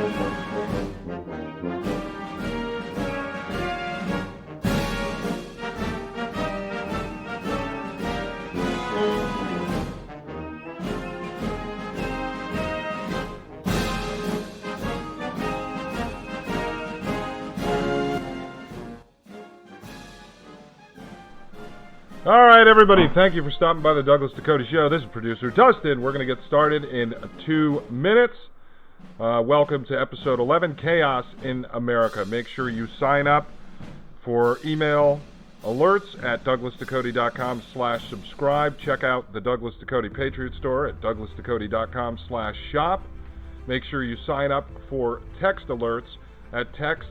All right, everybody, thank you for stopping by the Douglas Ducote Show. This is producer Dustin. We're going to get started in 2 minutes. Welcome to episode 11, Chaos in America. Make sure you sign up for email alerts at douglasducote.com/subscribe. Check out the Douglas Ducote Patriot Store at douglasducote.com/shop. Make sure you sign up for text alerts at text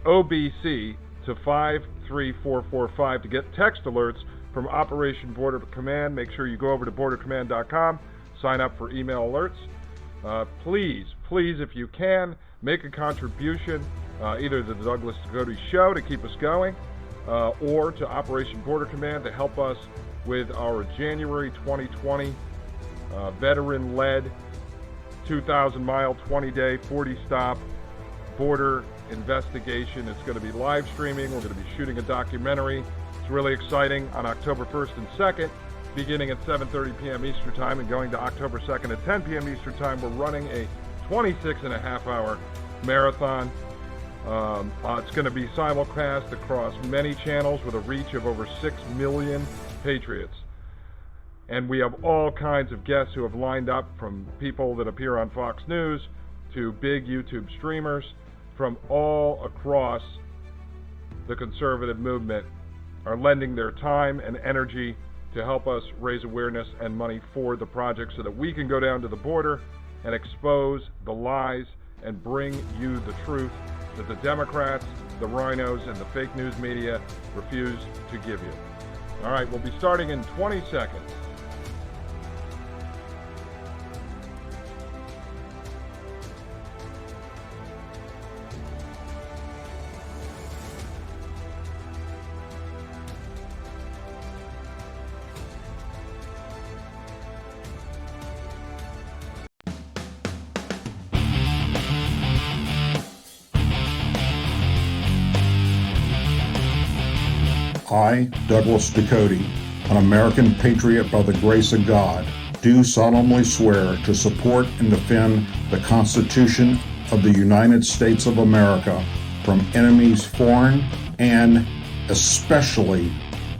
OBC to 53445 to get text alerts from Operation Border Command. Make sure you go over to bordercommand.com, sign up for email alerts. Please, if you can, make a contribution either to the Douglas Ducote Show to keep us going or to Operation Border Command to help us with our January 2020 veteran-led 2,000-mile, 20-day, 40-stop border investigation. It's going to be live streaming. We're going to be shooting a documentary. It's really exciting on October 1st and 2nd, beginning at 7:30 p.m. Eastern Time and going to October 2nd at 10 p.m. Eastern Time. We're running a 26.5-hour marathon. It's going to be simulcast across many channels with a reach of over 6 million patriots. And we have all kinds of guests who have lined up, from people that appear on Fox News to big YouTube streamers from all across the conservative movement are lending their time and energy to help us raise awareness and money for the project so that we can go down to the border and expose the lies and bring you the truth that the Democrats, the rhinos, and the fake news media refuse to give you. All right, we'll be starting in 20 seconds. I, Douglas Ducote, an American patriot by the grace of God, do solemnly swear to support and defend the Constitution of the United States of America from enemies foreign and especially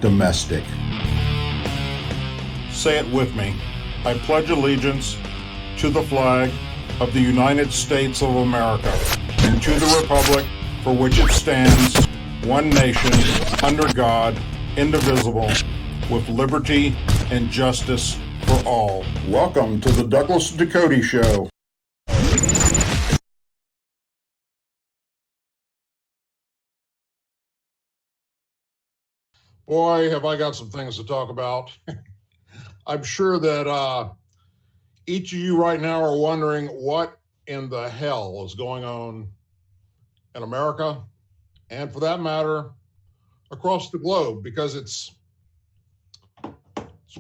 domestic. Say it with me. I pledge allegiance to the flag of the United States of America and to the republic for which it stands, one nation, under God, indivisible, with liberty and justice for all. Welcome to the Douglas Ducote Show. Boy, have I got some things to talk about. I'm sure that each of you right now are wondering what in the hell is going on in America, and for that matter, across the globe, because it's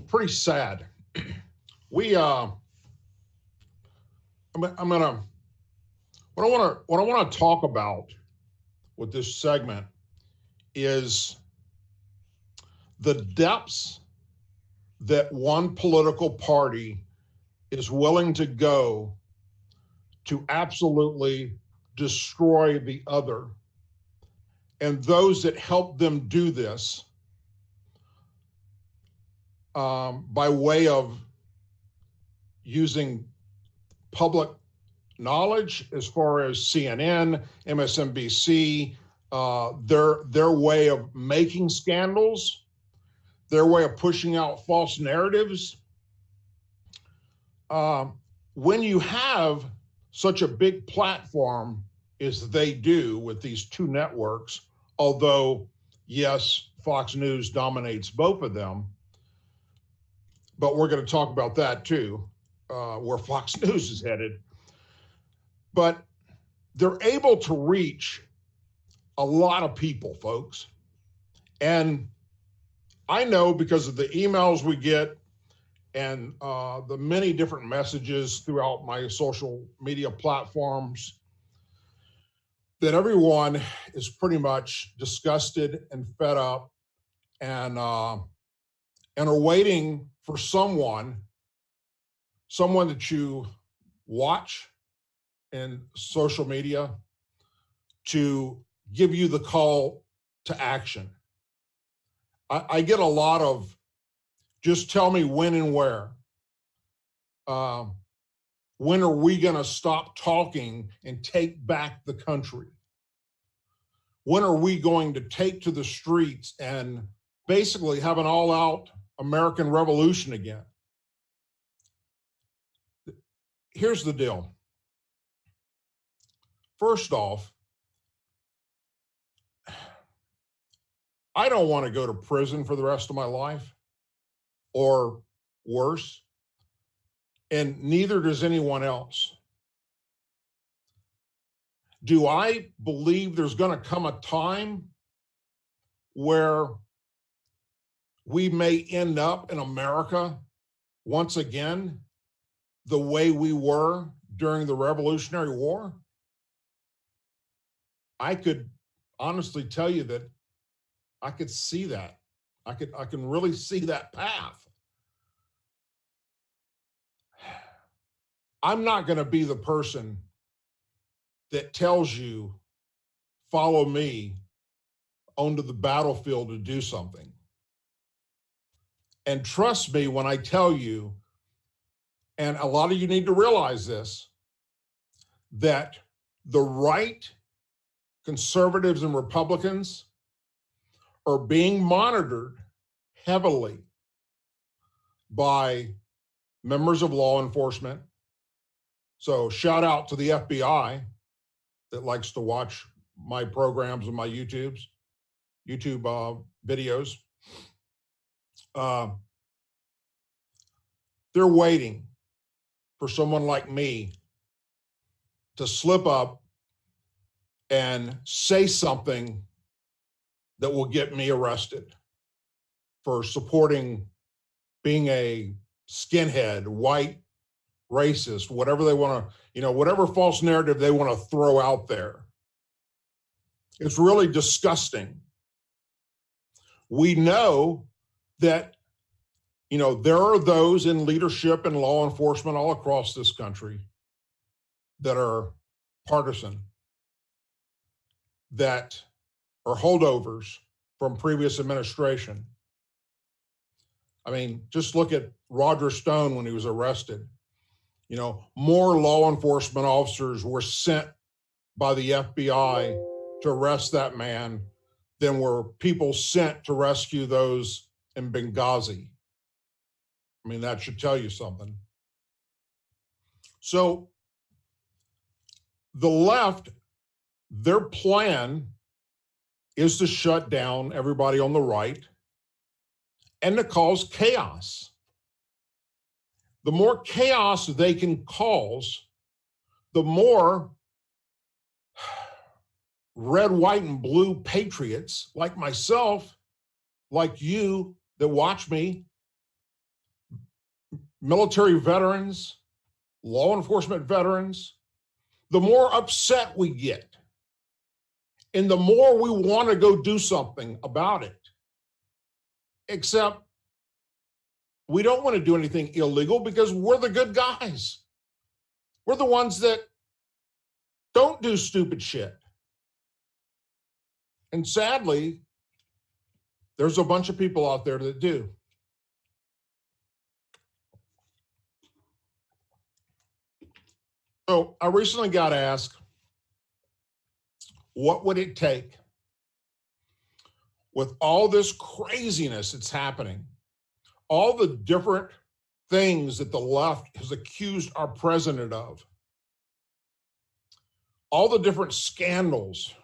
pretty sad. What I want to talk about with this segment is the depths that one political party is willing to go to absolutely destroy the other. And those that help them do this by way of using public knowledge, as far as CNN, MSNBC, their way of making scandals, their way of pushing out false narratives. When you have such a big platform as they do with these two networks, although, yes, Fox News dominates both of them, but we're going to talk about that too, where Fox News is headed. But they're able to reach a lot of people, folks. And I know because of the emails we get and the many different messages throughout my social media platforms that everyone is pretty much disgusted and fed up and are waiting for someone that you watch in social media to give you the call to action. I get a lot of just tell me when and where. When are we going to stop talking and take back the country? When are we going to take to the streets and basically have an all-out American revolution again? Here's the deal. First off, I don't want to go to prison for the rest of my life or worse, and neither does anyone else. Do I believe there's going to come a time where we may end up in America once again the way we were during the Revolutionary War? I could honestly tell you that I could see that. I can really see that path. I'm not going to be the person that tells you, follow me onto the battlefield to do something. And trust me when I tell you, and a lot of you need to realize this, that the right, conservatives and Republicans, are being monitored heavily by members of law enforcement. So shout out to the FBI that likes to watch my programs and my YouTube videos. They're waiting for someone like me to slip up and say something that will get me arrested for supporting being a skinhead, white, racist, whatever they want to, whatever false narrative they want to throw out there. It's really disgusting. We know that, there are those in leadership and law enforcement all across this country that are partisan, that are holdovers from previous administration. I mean, just look at Roger Stone when he was arrested. More law enforcement officers were sent by the FBI to arrest that man than were people sent to rescue those in Benghazi. I mean, that should tell you something. So the left, their plan is to shut down everybody on the right and to cause chaos. The more chaos they can cause, the more red, white, and blue patriots like myself, like you that watch me, military veterans, law enforcement veterans, the more upset we get and the more we want to go do something about it. Except we don't want to do anything illegal because we're the good guys. We're the ones that don't do stupid shit. And sadly, there's a bunch of people out there that do. So I recently got asked, what would it take with all this craziness that's happening, all the different things that the left has accused our president of, all the different scandals,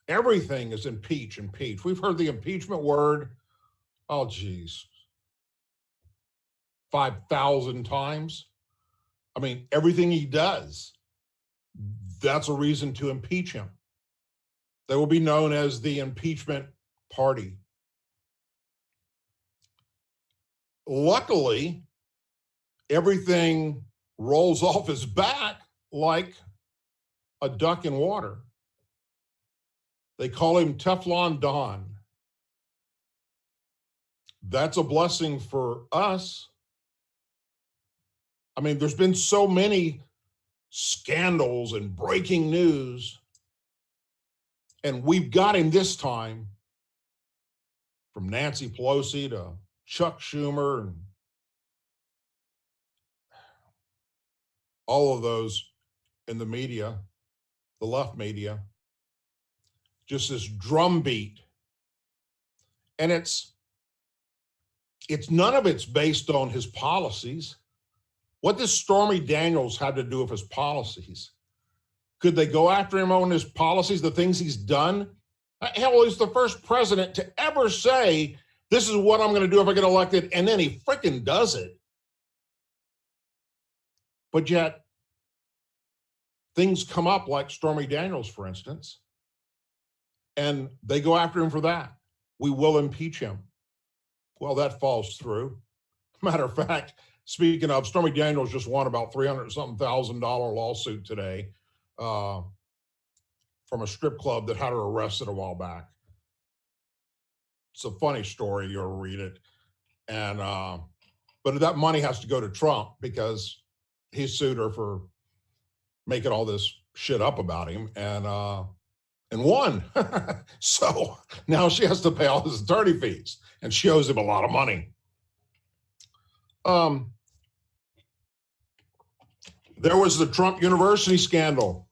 everything is impeach. We've heard the impeachment word, 5,000 times. I mean, everything he does, that's a reason to impeach him. They will be known as the impeachment party. Luckily, everything rolls off his back like a duck in water. They call him Teflon Don. That's a blessing for us. I mean, there's been so many scandals and breaking news, and we've got him this time, from Nancy Pelosi to Chuck Schumer and all of those in the media, the left media, just this drumbeat. And it's none of it's based on his policies. What does Stormy Daniels have to do with his policies? Could they go after him on his policies, the things he's done? Hell, he's the first president to ever say, this is what I'm going to do if I get elected, and then he freaking does it. But yet, things come up like Stormy Daniels, for instance, and they go after him for that. We will impeach him. Well, that falls through. Matter of fact, speaking of, Stormy Daniels just won about $300,000 lawsuit today from a strip club that had her arrested a while back. It's a funny story. You'll read it. And but that money has to go to Trump because he sued her for making all this shit up about him and won. So now she has to pay all his attorney fees, and she owes him a lot of money. There was the Trump University scandal.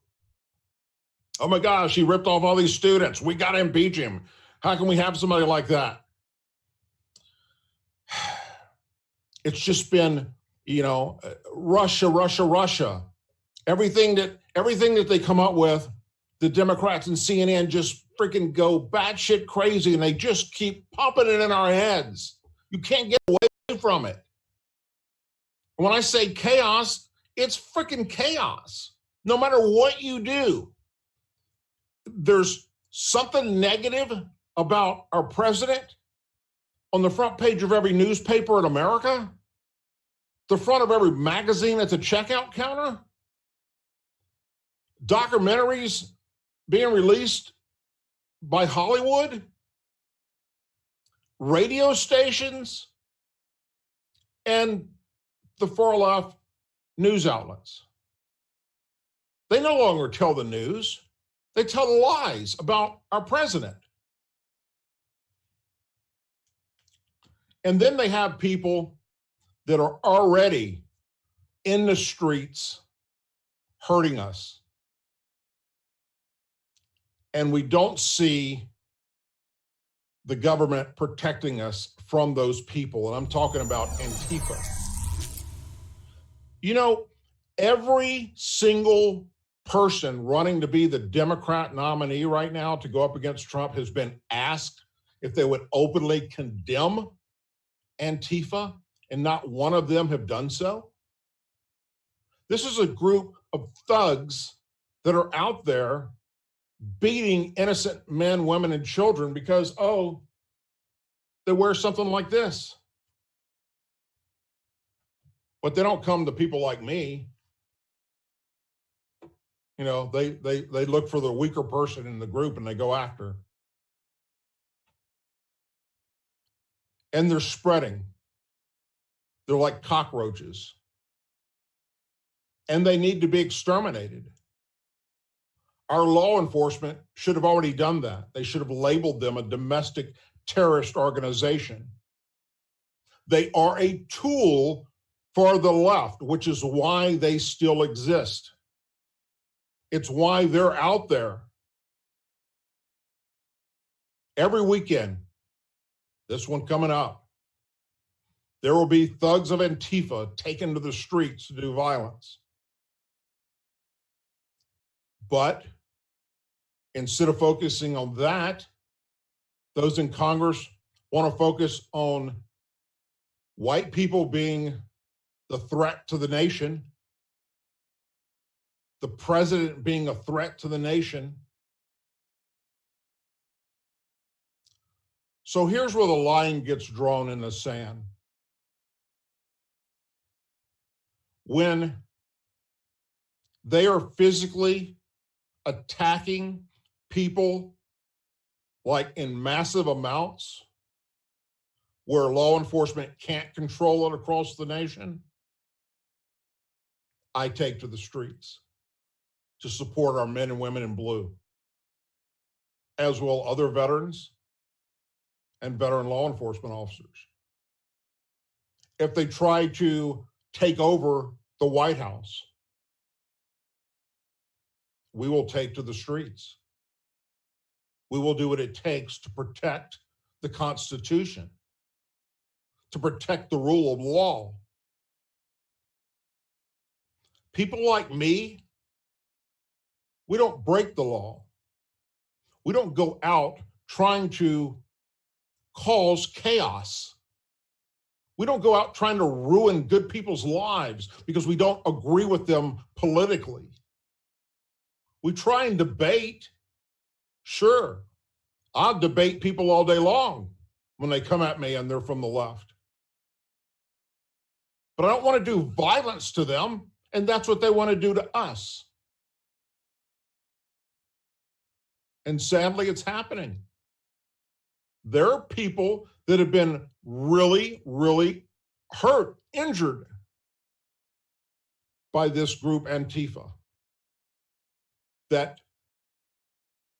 Oh my gosh, he ripped off all these students. We got to impeach him. How can we have somebody like that? It's just been, Russia. Everything that they come up with, the Democrats and CNN just freaking go batshit crazy, and they just keep pumping it in our heads. You can't get away from it. When I say chaos, it's freaking chaos. No matter what you do, there's something negative about our president on the front page of every newspaper in America, the front of every magazine at the checkout counter, documentaries being released by Hollywood, radio stations, and the far left news outlets. They no longer tell the news. They tell the lies about our president. And then they have people that are already in the streets hurting us. And we don't see the government protecting us from those people. And I'm talking about Antifa. Every single person running to be the Democrat nominee right now to go up against Trump has been asked if they would openly condemn Antifa, and not one of them have done so. This is a group of thugs that are out there beating innocent men, women, and children because, they wear something like this. But they don't come to people like me. They look for the weaker person in the group and they go after. And they're spreading. They're like cockroaches. And they need to be exterminated. Our law enforcement should have already done that. They should have labeled them a domestic terrorist organization. They are a tool for the left, which is why they still exist. It's why they're out there. Every weekend, this one coming up, there will be thugs of Antifa taken to the streets to do violence. But instead of focusing on that, those in Congress want to focus on white people being the threat to the nation, the president being a threat to the nation. So here's where the line gets drawn in the sand. When they are physically attacking people like in massive amounts, where law enforcement can't control it across the nation, I take to the streets to support our men and women in blue, as will other veterans and veteran law enforcement officers. If they try to take over the White House, we will take to the streets. We will do what it takes to protect the Constitution, to protect the rule of law. People like me, we don't break the law. We don't go out trying to cause chaos. We don't go out trying to ruin good people's lives because we don't agree with them politically. We try and debate. Sure, I'll debate people all day long when they come at me and they're from the left. But I don't want to do violence to them, and that's what they want to do to us. And sadly, it's happening. There are people that have been really, really hurt, injured by this group Antifa, that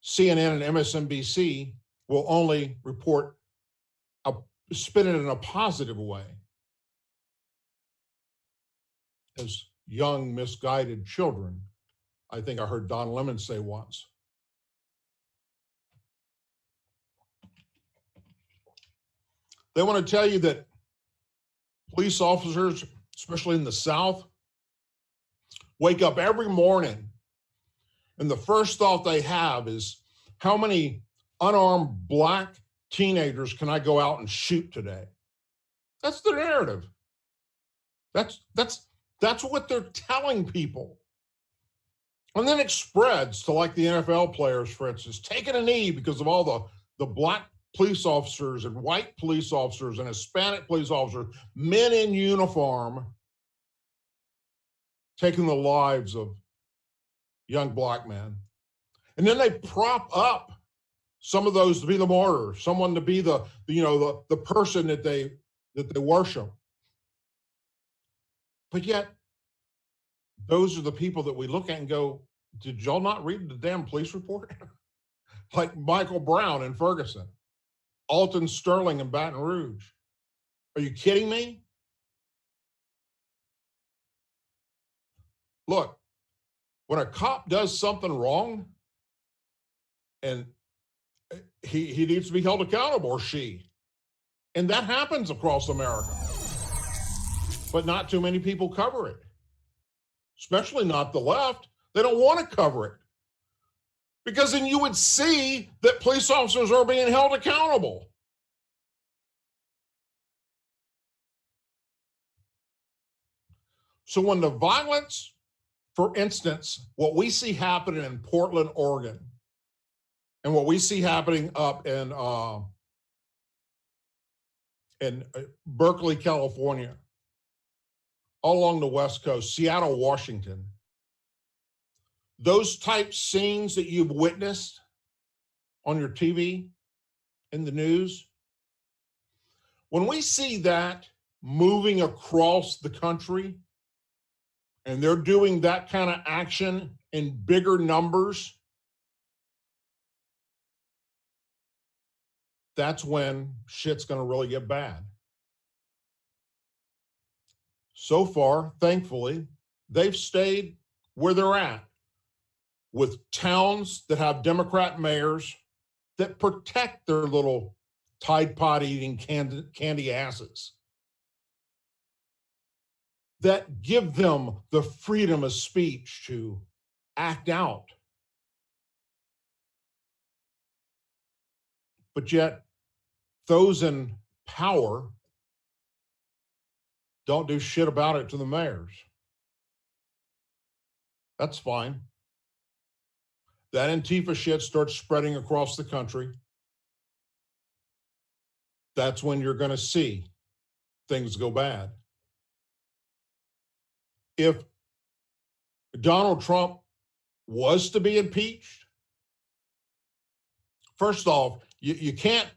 CNN and MSNBC will only report, spin it in a positive way, as young, misguided children. I think I heard Don Lemon say once. They want to tell you that police officers, especially in the South, wake up every morning and the first thought they have is, how many unarmed black teenagers can I go out and shoot today? That's the narrative. That's what they're telling people. And then it spreads to, like, the NFL players, for instance, taking a knee because of all the black police officers and white police officers and Hispanic police officers, men in uniform, taking the lives of young black men. And then they prop up some of those to be the martyr, someone to be the person that they worship. But yet, those are the people that we look at and go, did y'all not read the damn police report? Like Michael Brown in Ferguson, Alton Sterling in Baton Rouge. Are you kidding me? Look, when a cop does something wrong and he needs to be held accountable, or she, and that happens across America, but not too many people cover it, especially not the left. They don't want to cover it because then you would see that police officers are being held accountable. So when the violence, for instance, what we see happening in Portland, Oregon, and what we see happening up in Berkeley, California, all along the West Coast, Seattle, Washington, those type scenes that you've witnessed on your TV, in the news, when we see that moving across the country, and they're doing that kind of action in bigger numbers, that's when shit's going to really get bad. So far, thankfully, they've stayed where they're at, with towns that have Democrat mayors that protect their little Tide Pod eating candy asses, that give them the freedom of speech to act out. But yet, those in power don't do shit about it to the mayors. That's fine. That Antifa shit starts spreading across the country. That's when you're going to see things go bad. If Donald Trump was to be impeached, first off, You can't,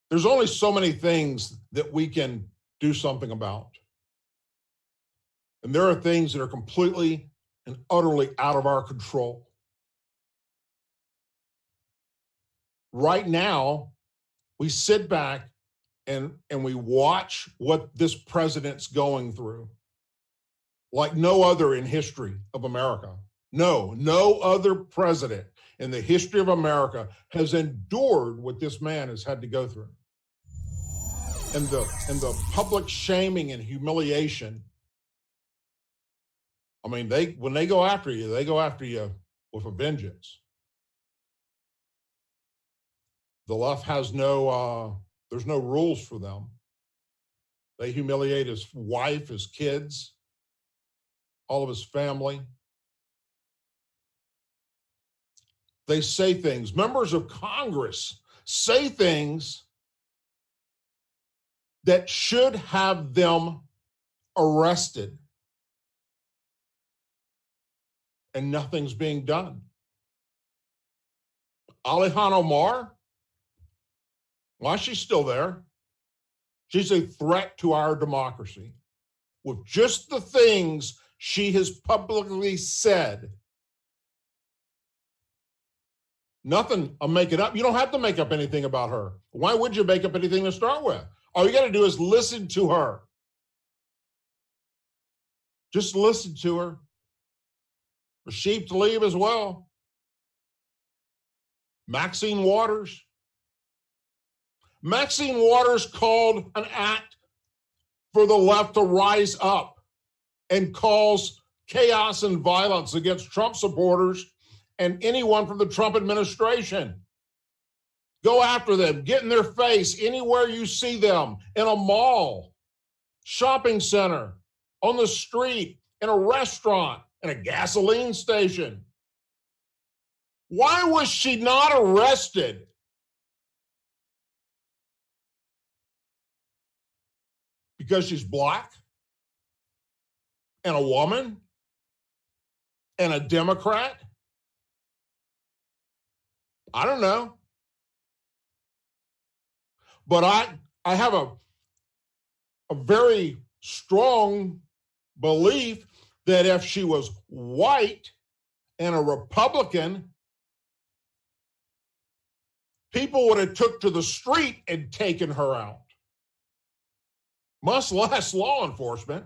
there's only so many things that we can do something about. And there are things that are completely and utterly out of our control. Right now, we sit back and we watch what this president's going through like no other in history of America. No other president in the history of America has endured what this man has had to go through. And the public shaming and humiliation. I mean, when they go after you with a vengeance. The left has there's no rules for them. They humiliate his wife, his kids, all of his family. They say things. Members of Congress say things that should have them arrested. And nothing's being done. Ilhan Omar, why is she still there? She's a threat to our democracy. With just the things she has publicly said. Nothing, I'm making up. You don't have to make up anything about her. Why would you make up anything to start with? All you got to do is listen to her. Just listen to her. Rashid Tlaib as well. Maxine Waters. Maxine Waters called an act for the left to rise up and cause chaos and violence against Trump supporters and anyone from the Trump administration. Go after them, get in their face anywhere you see them, in a mall, shopping center, on the street, in a restaurant, in a gasoline station. Why was she not arrested? Because she's black and a woman and a Democrat? I don't know. But I have a very strong belief that if she was white and a Republican, people would have took to the street and taken her out. Much less law enforcement.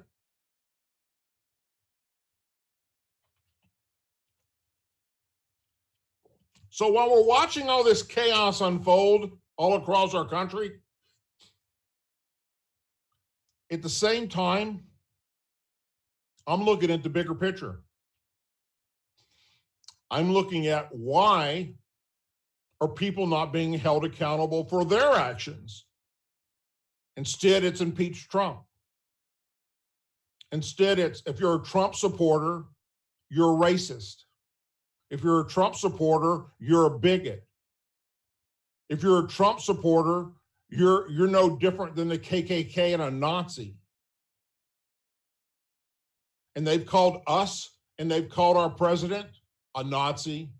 So while we're watching all this chaos unfold all across our country, at the same time, I'm looking at the bigger picture. I'm looking at why are people not being held accountable for their actions? Instead, it's impeach Trump. Instead, it's if you're a Trump supporter, you're a racist. If you're a Trump supporter, you're a bigot. If you're a Trump supporter, you're no different than the KKK and a Nazi. And they've called us and they've called our president a Nazi.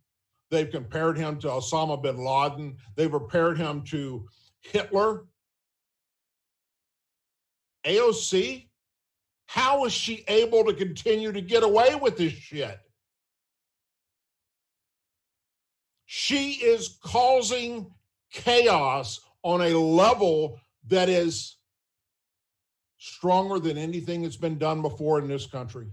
They've compared him to Osama bin Laden. They've compared him to Hitler. AOC, how is she able to continue to get away with this shit? She is causing chaos on a level that is stronger than anything that's been done before in this country.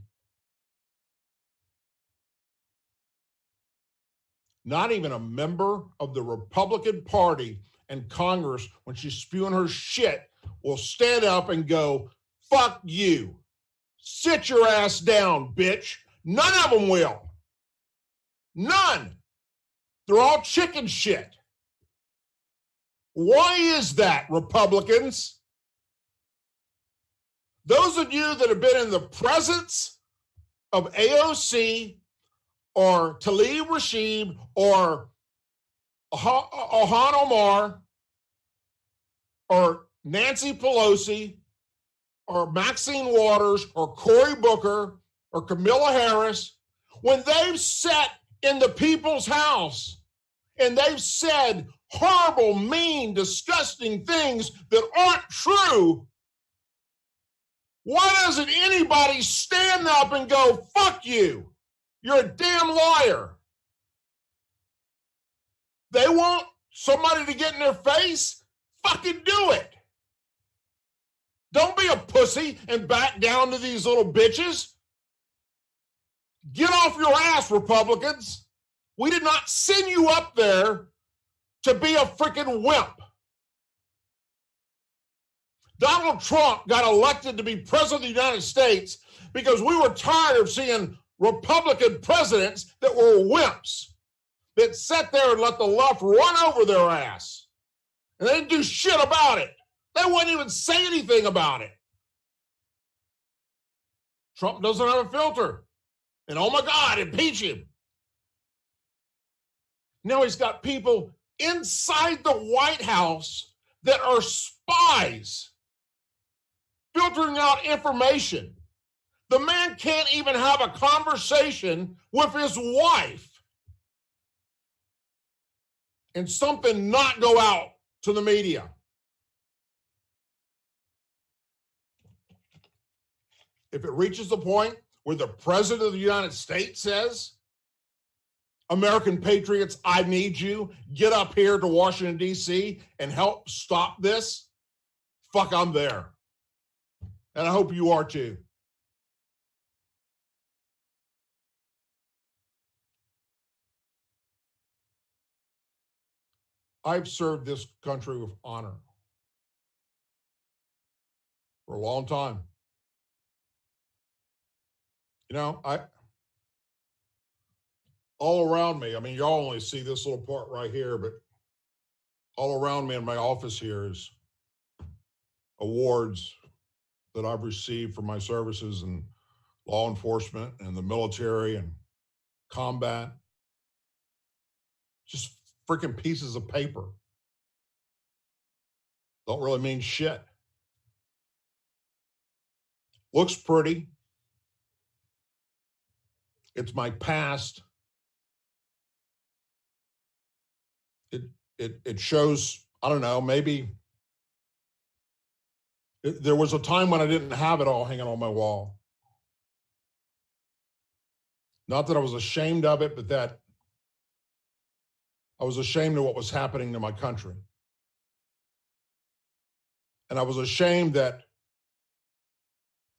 Not even a member of the Republican Party and Congress, when she's spewing her shit, will stand up and go, fuck you. Sit your ass down, bitch. None of them will. None. They're all chicken shit. Why is that, Republicans? Those of you that have been in the presence of AOC or Tlaib Rashid or Ilhan Omar or Nancy Pelosi or Maxine Waters or Cory Booker or Kamala Harris, when they've sat in the people's house and they've said horrible, mean, disgusting things that aren't true, why doesn't anybody stand up and go, fuck you? You're a damn liar. They want somebody to get in their face? Fucking do it. Don't be a pussy and back down to these little bitches. Get off your ass, Republicans. We did not send you up there to be a freaking wimp. Donald Trump got elected to be president of the United States because we were tired of seeing Republican presidents that were wimps, that sat there and let the left run over their ass. And they didn't do shit about it. They wouldn't even say anything about it. Trump doesn't have a filter. And oh my God, impeach him. Now he's got people inside the White House that are spies, filtering out information. The man can't even have a conversation with his wife and something not go out to the media. If it reaches the point where the president of the United States says, American patriots, I need you, get up here to Washington, D.C. and help stop this, fuck, I'm there. And I hope you are too. I've served this country with honor for a long time. You know, all around me, I mean, y'all only see this little part right here, but all around me in my office here is awards that I've received for my services in law enforcement and the military and combat. Just freaking pieces of paper. Don't really mean shit. Looks pretty. It's my past. It shows, I don't know, maybe there was a time when I didn't have it all hanging on my wall. Not that I was ashamed of it, but that I was ashamed of what was happening to my country. And I was ashamed that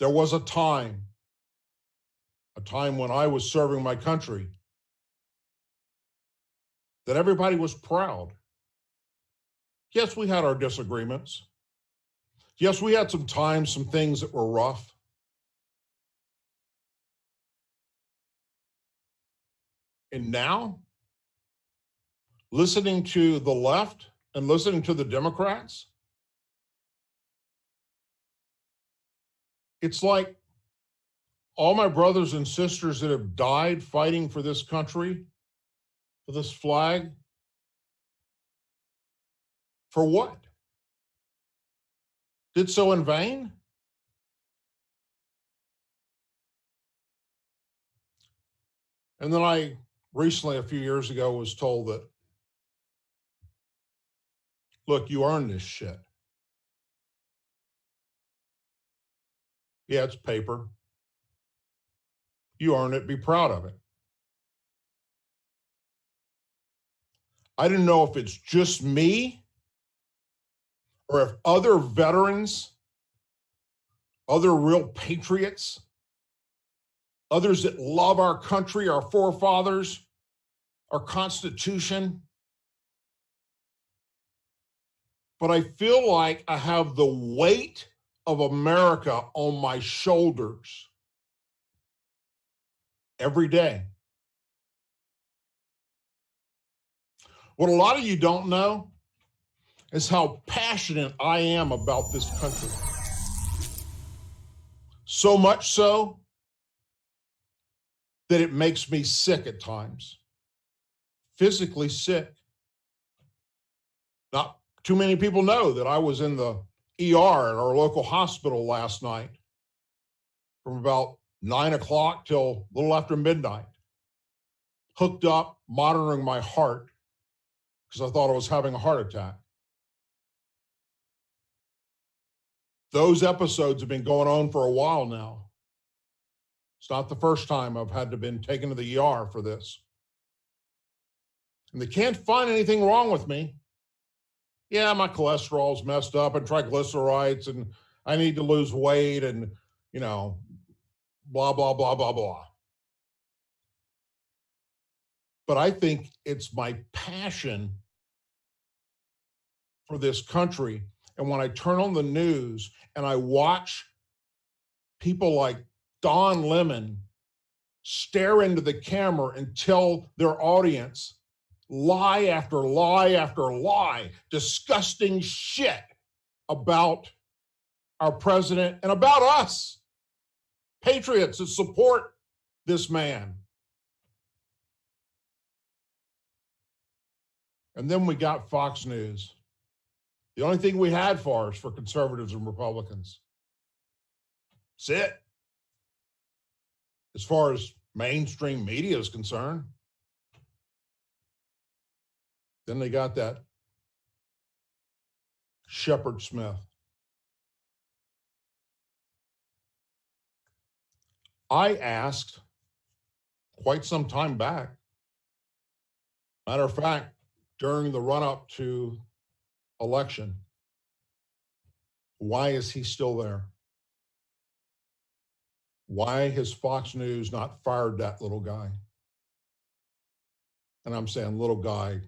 there was a time when I was serving my country, that everybody was proud. Yes, we had our disagreements. Yes, we had some times, some things that were rough. And now, listening to the left and listening to the Democrats, it's like all my brothers and sisters that have died fighting for this country, for this flag, for what? Did so in vain? And then I recently, a few years ago, was told that, look, you earned this shit. Yeah, it's paper. You earned it, be proud of it. I didn't know if it's just me or if other veterans, other real patriots, others that love our country, our forefathers, our Constitution. But I feel like I have the weight of America on my shoulders every day. What a lot of you don't know is how passionate I am about this country. So much so that it makes me sick at times, physically sick. Not too many people know that I was in the ER at our local hospital last night from about 9 o'clock till a little after midnight, hooked up, monitoring my heart because I thought I was having a heart attack. Those episodes have been going on for a while now. It's not the first time I've had to been taken to the ER for this. And they can't find anything wrong with me. Yeah, my cholesterol's messed up and triglycerides and I need to lose weight and, blah, blah, blah, blah, blah. But I think it's my passion for this country. And when I turn on the news and I watch people like Don Lemon stare into the camera and tell their audience lie after lie after lie, disgusting shit about our president and about us, patriots that support this man. And then we got Fox News. The only thing we had for us for conservatives and Republicans. That's it. As far as mainstream media is concerned. Then they got that Shepard Smith. I asked quite some time back, matter of fact, during the run-up to election, why is he still there? Why has Fox News not fired that little guy? And I'm saying little guy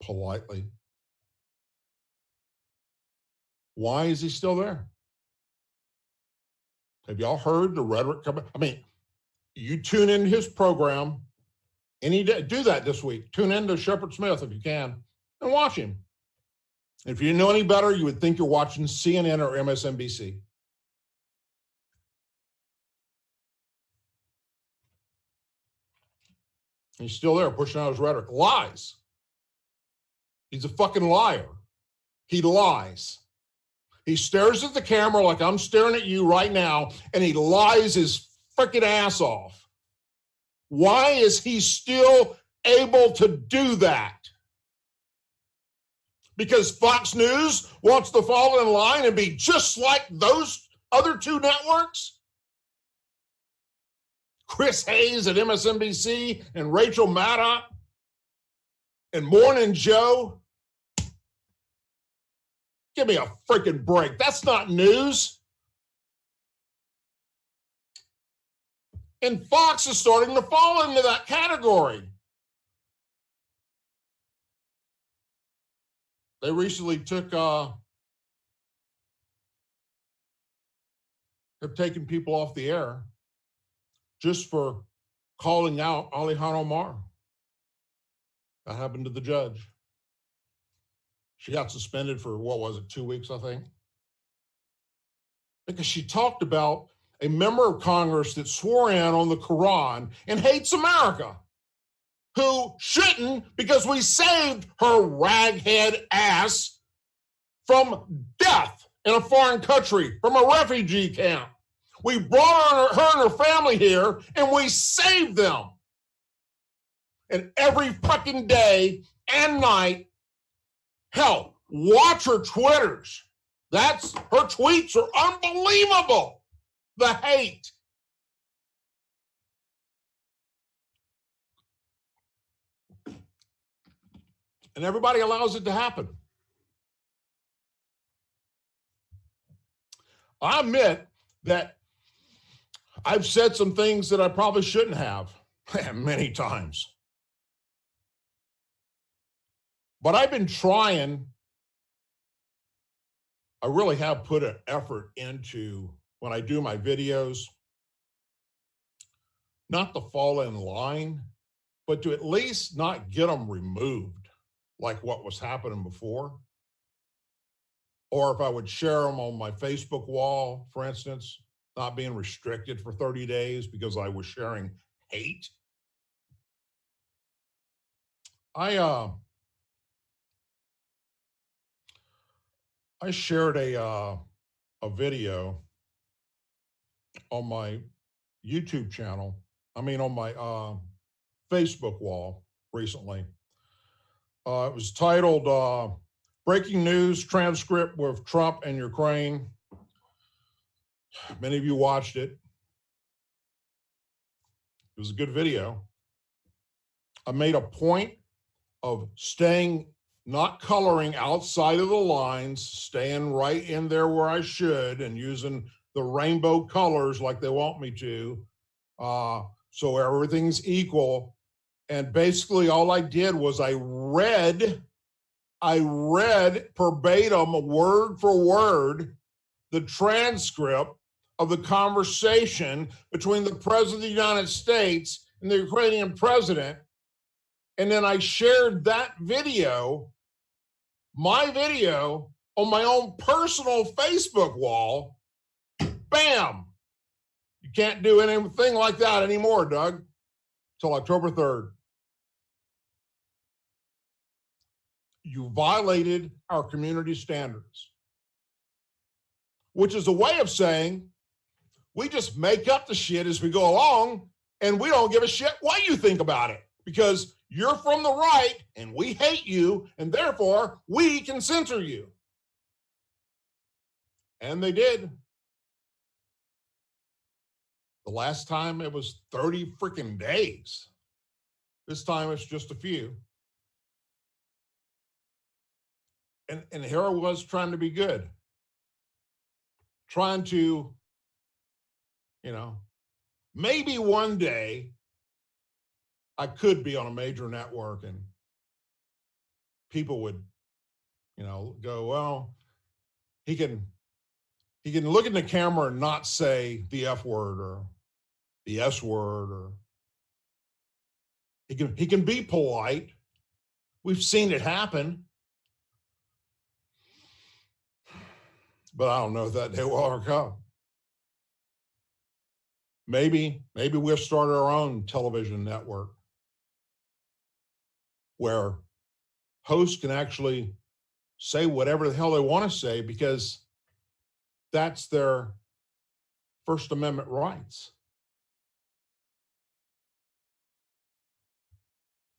politely. Why is he still there? Have y'all heard the rhetoric coming? I mean, you tune in his program any day. Do that this week. Tune into Shepard Smith if you can and watch him. If you didn't know any better, you would think you're watching CNN or MSNBC. He's still there pushing out his rhetoric. Lies. He's a fucking liar. He lies. He stares at the camera like I'm staring at you right now, and he lies his freaking ass off. Why is he still able to do that? Because Fox News wants to fall in line and be just like those other two networks? Chris Hayes at MSNBC and Rachel Maddow and Morning Joe? Give me a freaking break. That's not news. And Fox is starting to fall into that category. They recently have taken people off the air just for calling out Alejandro Mar. That happened to the judge. She got suspended for, 2 weeks, I think? Because she talked about a member of Congress that swore in on the Quran and hates America, who shouldn't, because we saved her raghead ass from death in a foreign country, from a refugee camp. We brought her and her family here, and we saved them. And every fucking day and night, hell, watch her Twitters. Her tweets are unbelievable. The hate. And everybody allows it to happen. I admit that I've said some things that I probably shouldn't have many times. But I've been trying. I really have put an effort into, when I do my videos, not to fall in line, but to at least not get them removed like what was happening before. Or if I would share them on my Facebook wall, for instance, not being restricted for 30 days because I was sharing hate. I shared a video on my YouTube channel, on my Facebook wall recently, It was titled Breaking News Transcript with Trump and Ukraine. Many of you watched it. It was a good video. I made a point of not coloring outside of the lines, staying right in there where I should, and using the rainbow colors like they want me to, so everything's equal. And basically all I did was I read verbatim, word for word, the transcript of the conversation between the President of the United States and the Ukrainian president. And then I shared that video, my video, on my own personal Facebook wall. Bam! You can't do anything like that anymore, Doug, till October 3rd. You violated our community standards, which is a way of saying we just make up the shit as we go along, and we don't give a shit what you think about it, because you're from the right and we hate you, and therefore we can censor you. And they did. The last time it was 30 freaking days. This time it's just a few. And here I was trying to be good. Trying to, maybe one day I could be on a major network and people would, go, well, he can look in the camera and not say the F word or the S word, or he can be polite. We've seen it happen. But I don't know if that day will ever come. Maybe we'll start our own television network where hosts can actually say whatever the hell they want to say, because that's their First Amendment rights.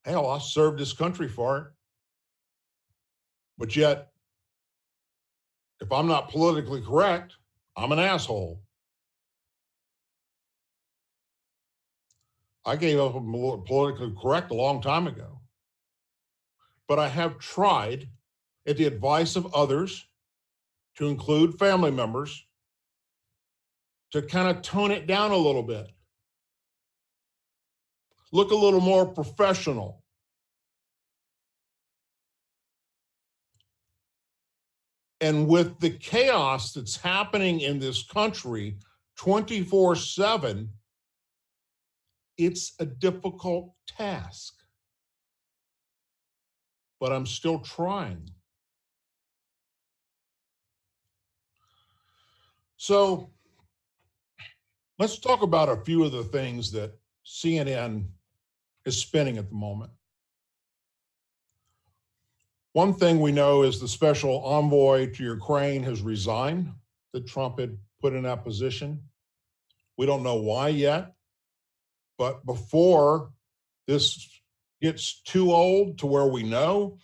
Hell, I served this country for it. But yet, if I'm not politically correct, I'm an asshole. I gave up on politically correct a long time ago. But I have tried, at the advice of others, to include family members, to kind of tone it down a little bit. Look a little more professional. And with the chaos that's happening in this country 24/7, it's a difficult task. But I'm still trying. So let's talk about a few of the things that CNN is spinning at the moment. One thing we know is the special envoy to Ukraine has resigned, that Trump had put in that position. We don't know why yet, but before this gets too old to where we know,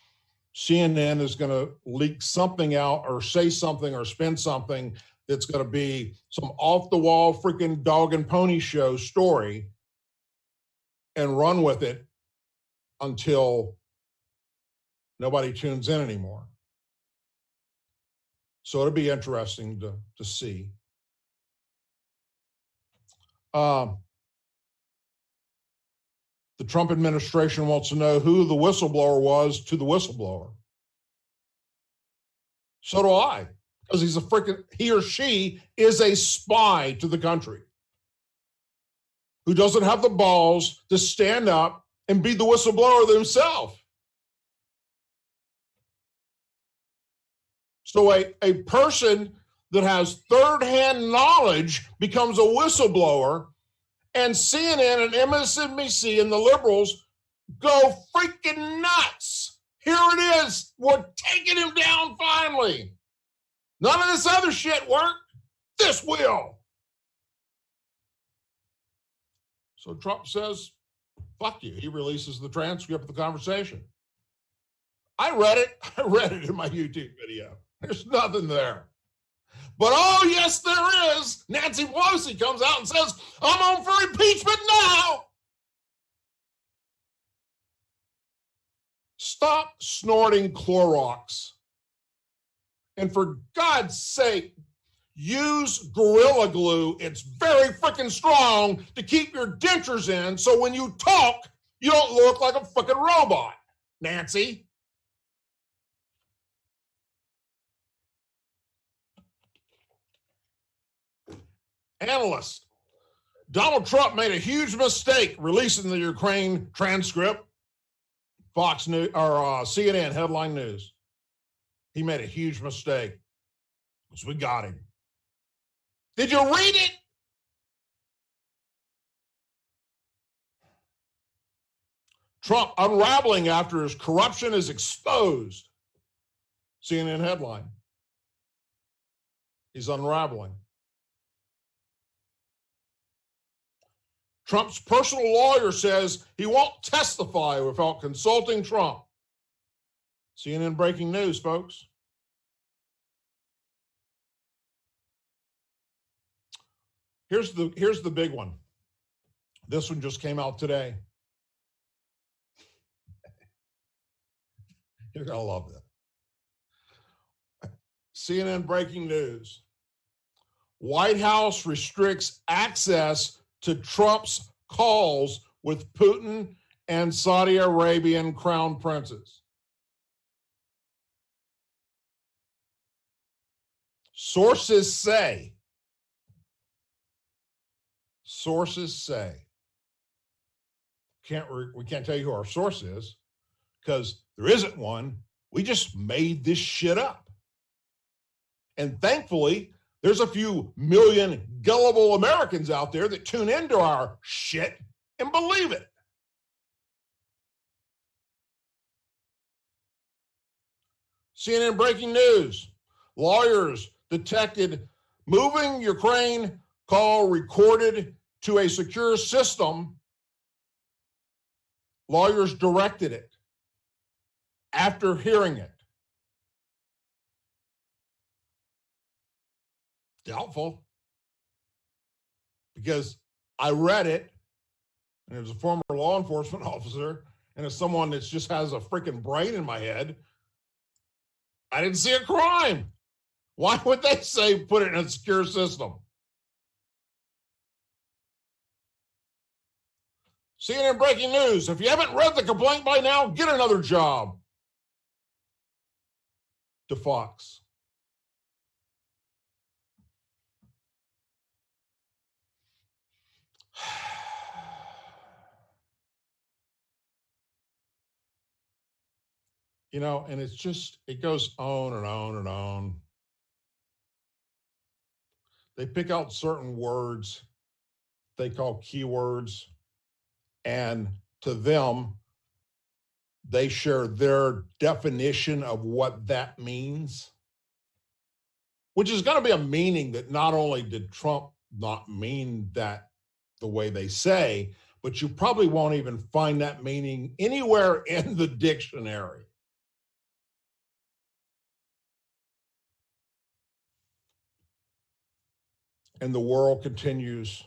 CNN is going to leak something out or say something or spin something that's going to be some off-the-wall freaking dog and pony show story and run with it until nobody tunes in anymore. So it'll be interesting to see. The Trump administration wants to know who the whistleblower was to the whistleblower. So do I, because he or she is a spy to the country who doesn't have the balls to stand up and be the whistleblower themselves. So a person that has third-hand knowledge becomes a whistleblower, and CNN and MSNBC and the liberals go freaking nuts. Here it is. We're taking him down finally. None of this other shit worked. This will. So Trump says, fuck you. He releases the transcript of the conversation. I read it. I read it in my YouTube video. There's nothing there. But oh, yes, there is. Nancy Pelosi comes out and says, I'm on for impeachment now. Stop snorting Clorox. And for God's sake, use Gorilla Glue. It's very freaking strong to keep your dentures in, so when you talk, you don't look like a freaking robot, Nancy. Analyst. Donald Trump made a huge mistake releasing the Ukraine transcript. Fox News or CNN headline news. He made a huge mistake. So we got him. Did you read it? Trump unraveling after his corruption is exposed. CNN headline. He's unraveling. Trump's personal lawyer says he won't testify without consulting Trump. CNN breaking news, folks. Here's the big one. This one just came out today. You're going to love that. CNN breaking news. White House restricts access to Trump's calls with Putin and Saudi Arabian crown princes. Sources say. We can't tell you who our source is because there isn't one. We just made this shit up. And thankfully, there's a few million gullible Americans out there that tune into our shit and believe it. CNN breaking news. Lawyers detected moving Ukraine call recorded to a secure system. Lawyers directed it after hearing it. Doubtful. Because I read it, and it was a former law enforcement officer, and as someone that just has a freaking brain in my head, I didn't see a crime. Why would they say put it in a secure system? CNN breaking news. If you haven't read the complaint by now, get another job. To Fox. You know, and it's just, it goes on and on and on. They pick out certain words they call keywords, and to them, they share their definition of what that means, which is going to be a meaning that not only did Trump not mean that the way they say, but you probably won't even find that meaning anywhere in the dictionary. And the world continues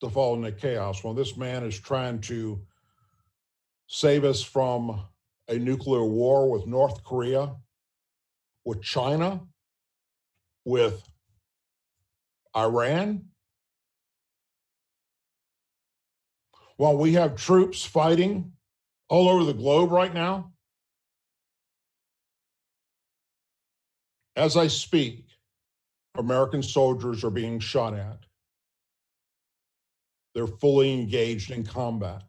to fall into chaos. Well, this man is trying to save us from a nuclear war with North Korea, with China, with Iran. While we have troops fighting all over the globe right now, as I speak, American soldiers are being shot at. They're fully engaged in combat.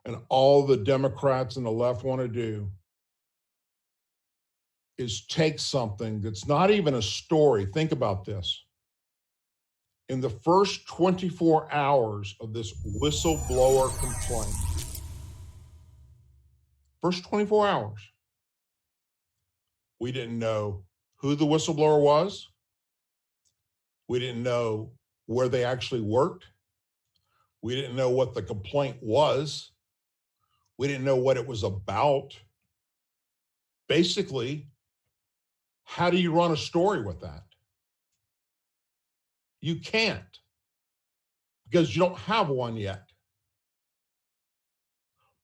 And all the Democrats and the left want to do is take something that's not even a story. Think about this. In the first 24 hours of this whistleblower complaint, first 24 hours, we didn't know who the whistleblower was. We didn't know where they actually worked. We didn't know what the complaint was. We didn't know what it was about. Basically, how do you run a story with that? You can't, because you don't have one yet.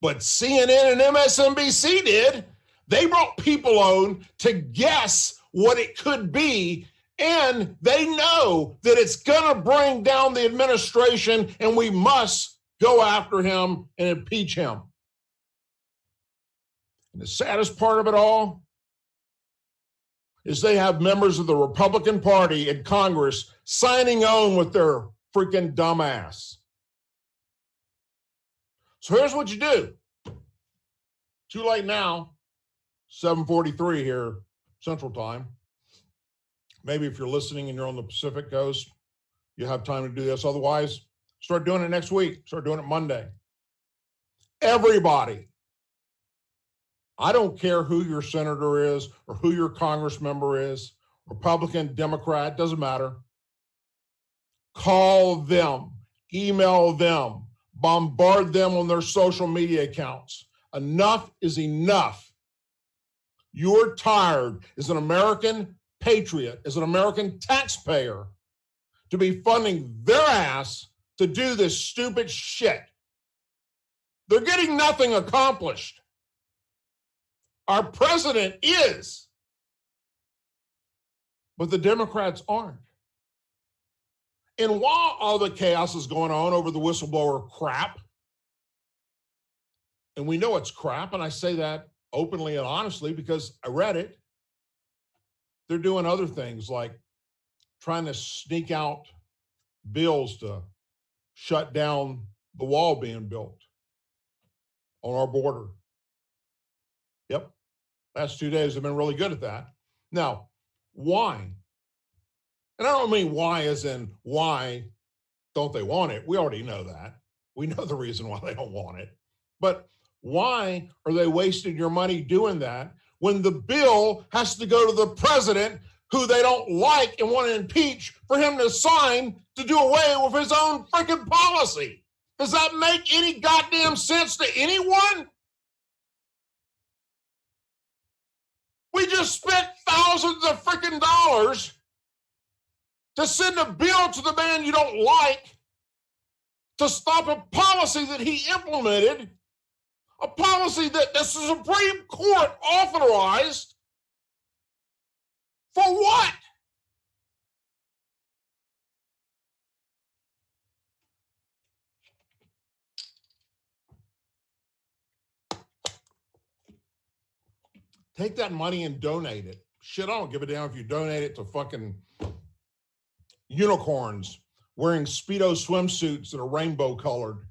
But CNN and MSNBC did. They brought people on to guess what it could be, and they know that it's going to bring down the administration, and we must go after him and impeach him. And the saddest part of it all is they have members of the Republican Party in Congress signing on with their freaking dumbass. So here's what you do. Too late now, 7:43 here, Central Time. Maybe if you're listening and you're on the Pacific Coast, you have time to do this. Otherwise, start doing it next week. Start doing it Monday. Everybody. I don't care who your senator is or who your Congress member is, Republican, Democrat, doesn't matter. Call them, email them, bombard them on their social media accounts. Enough is enough. You're tired as an American patriot, as an American taxpayer, to be funding their ass to do this stupid shit. They're getting nothing accomplished. Our president is, but the Democrats aren't. And while all the chaos is going on over the whistleblower crap, and we know it's crap, and I say that openly and honestly because I read it, they're doing other things like trying to sneak out bills to shut down the wall being built on our border. Yep. Last 2 days have been really good at that. Now, why? And I don't mean why as in why don't they want it? We already know that. We know the reason why they don't want it. But why are they wasting your money doing that when the bill has to go to the president who they don't like and want to impeach for him to sign to do away with his own freaking policy? Does that make any goddamn sense to anyone? We just spent thousands of freaking dollars to send a bill to the man you don't like to stop a policy that he implemented, a policy that the Supreme Court authorized. For what? Take that money and donate it. Shit, I don't give a damn if you donate it to fucking unicorns wearing Speedo swimsuits that are rainbow colored.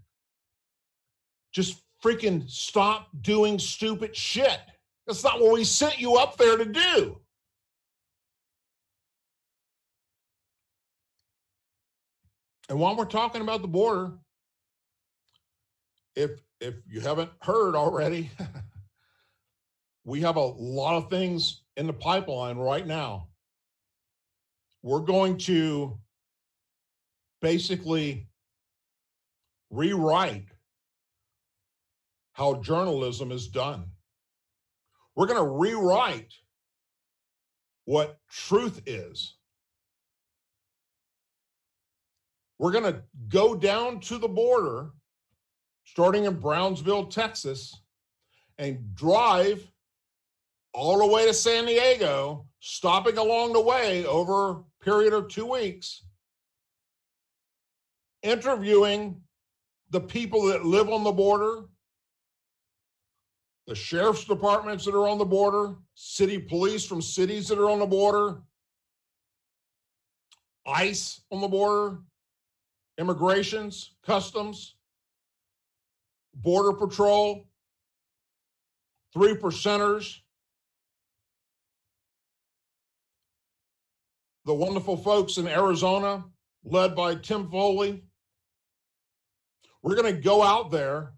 Just freaking stop doing stupid shit. That's not what we sent you up there to do. And while we're talking about the border, if you haven't heard already, we have a lot of things in the pipeline right now. We're going to basically rewrite how journalism is done. We're going to rewrite what truth is. We're going to go down to the border, starting in Brownsville, Texas, and drive all the way to San Diego, stopping along the way over a period of 2 weeks, interviewing the people that live on the border, the sheriff's departments that are on the border, city police from cities that are on the border, ICE on the border, immigrations, customs, border patrol, 3%ers, the wonderful folks in Arizona, led by Tim Foley. We're going to go out there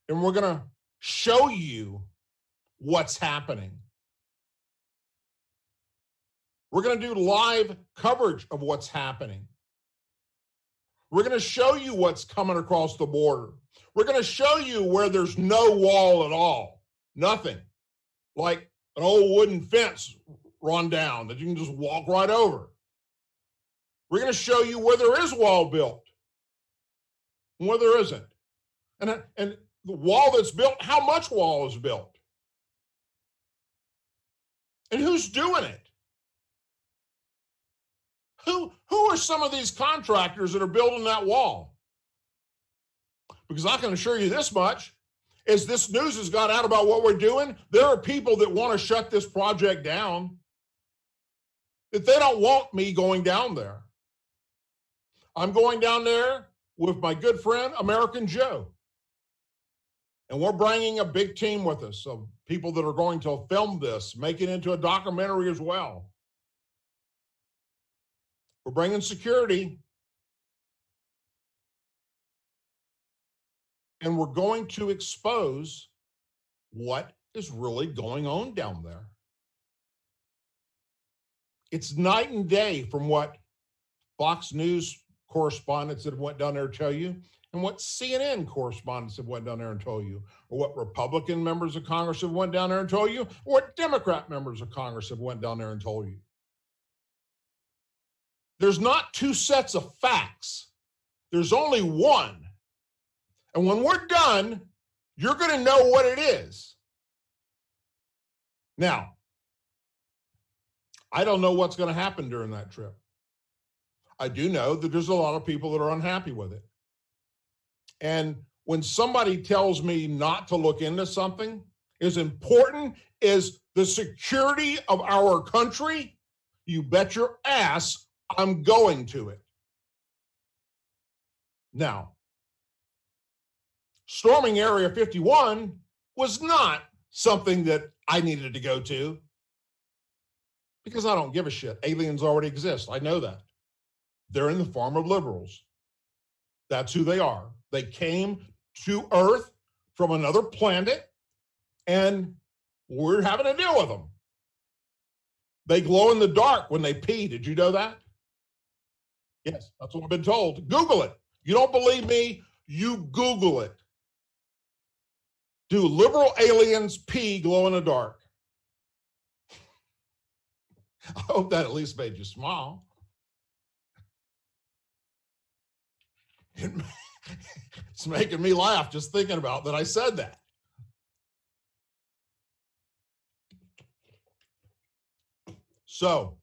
and we're going to show you what's happening. We're going to do live coverage of what's happening. We're going to show you what's coming across the border. We're going to show you where there's no wall at all. Nothing. Like an old wooden fence run down that you can just walk right over. We're going to show you where there is wall built and where there isn't. And the wall that's built, how much wall is built? And who's doing it? Who are some of these contractors that are building that wall? Because I can assure you this much, as this news has got out about what we're doing, there are people that want to shut this project down, that they don't want me going down there. I'm going down there with my good friend, American Joe. And we're bringing a big team with us of people that are going to film this, make it into a documentary as well. We're bringing security. And we're going to expose what is really going on down there. It's night and day from what Fox News correspondents that went down there tell you, and what CNN correspondents have went down there and told you, or what Republican members of Congress have went down there and told you, or what Democrat members of Congress have went down there and told you. There's not two sets of facts. There's only one. And when we're done, you're going to know what it is. Now, I don't know what's going to happen during that trip. I do know that there's a lot of people that are unhappy with it. And when somebody tells me not to look into something, as important as the security of our country, you bet your ass I'm going to it. Now, storming Area 51 was not something that I needed to go to because I don't give a shit. Aliens already exist. I know that. They're in the form of liberals. That's who they are. They came to Earth from another planet, and we're having to deal with them. They glow in the dark when they pee. Did you know that? Yes, that's what I've been told. Google it. You don't believe me? You Google it. Do liberal aliens pee glow in the dark? I hope that at least made you smile. It's making me laugh just thinking about that I said that. So,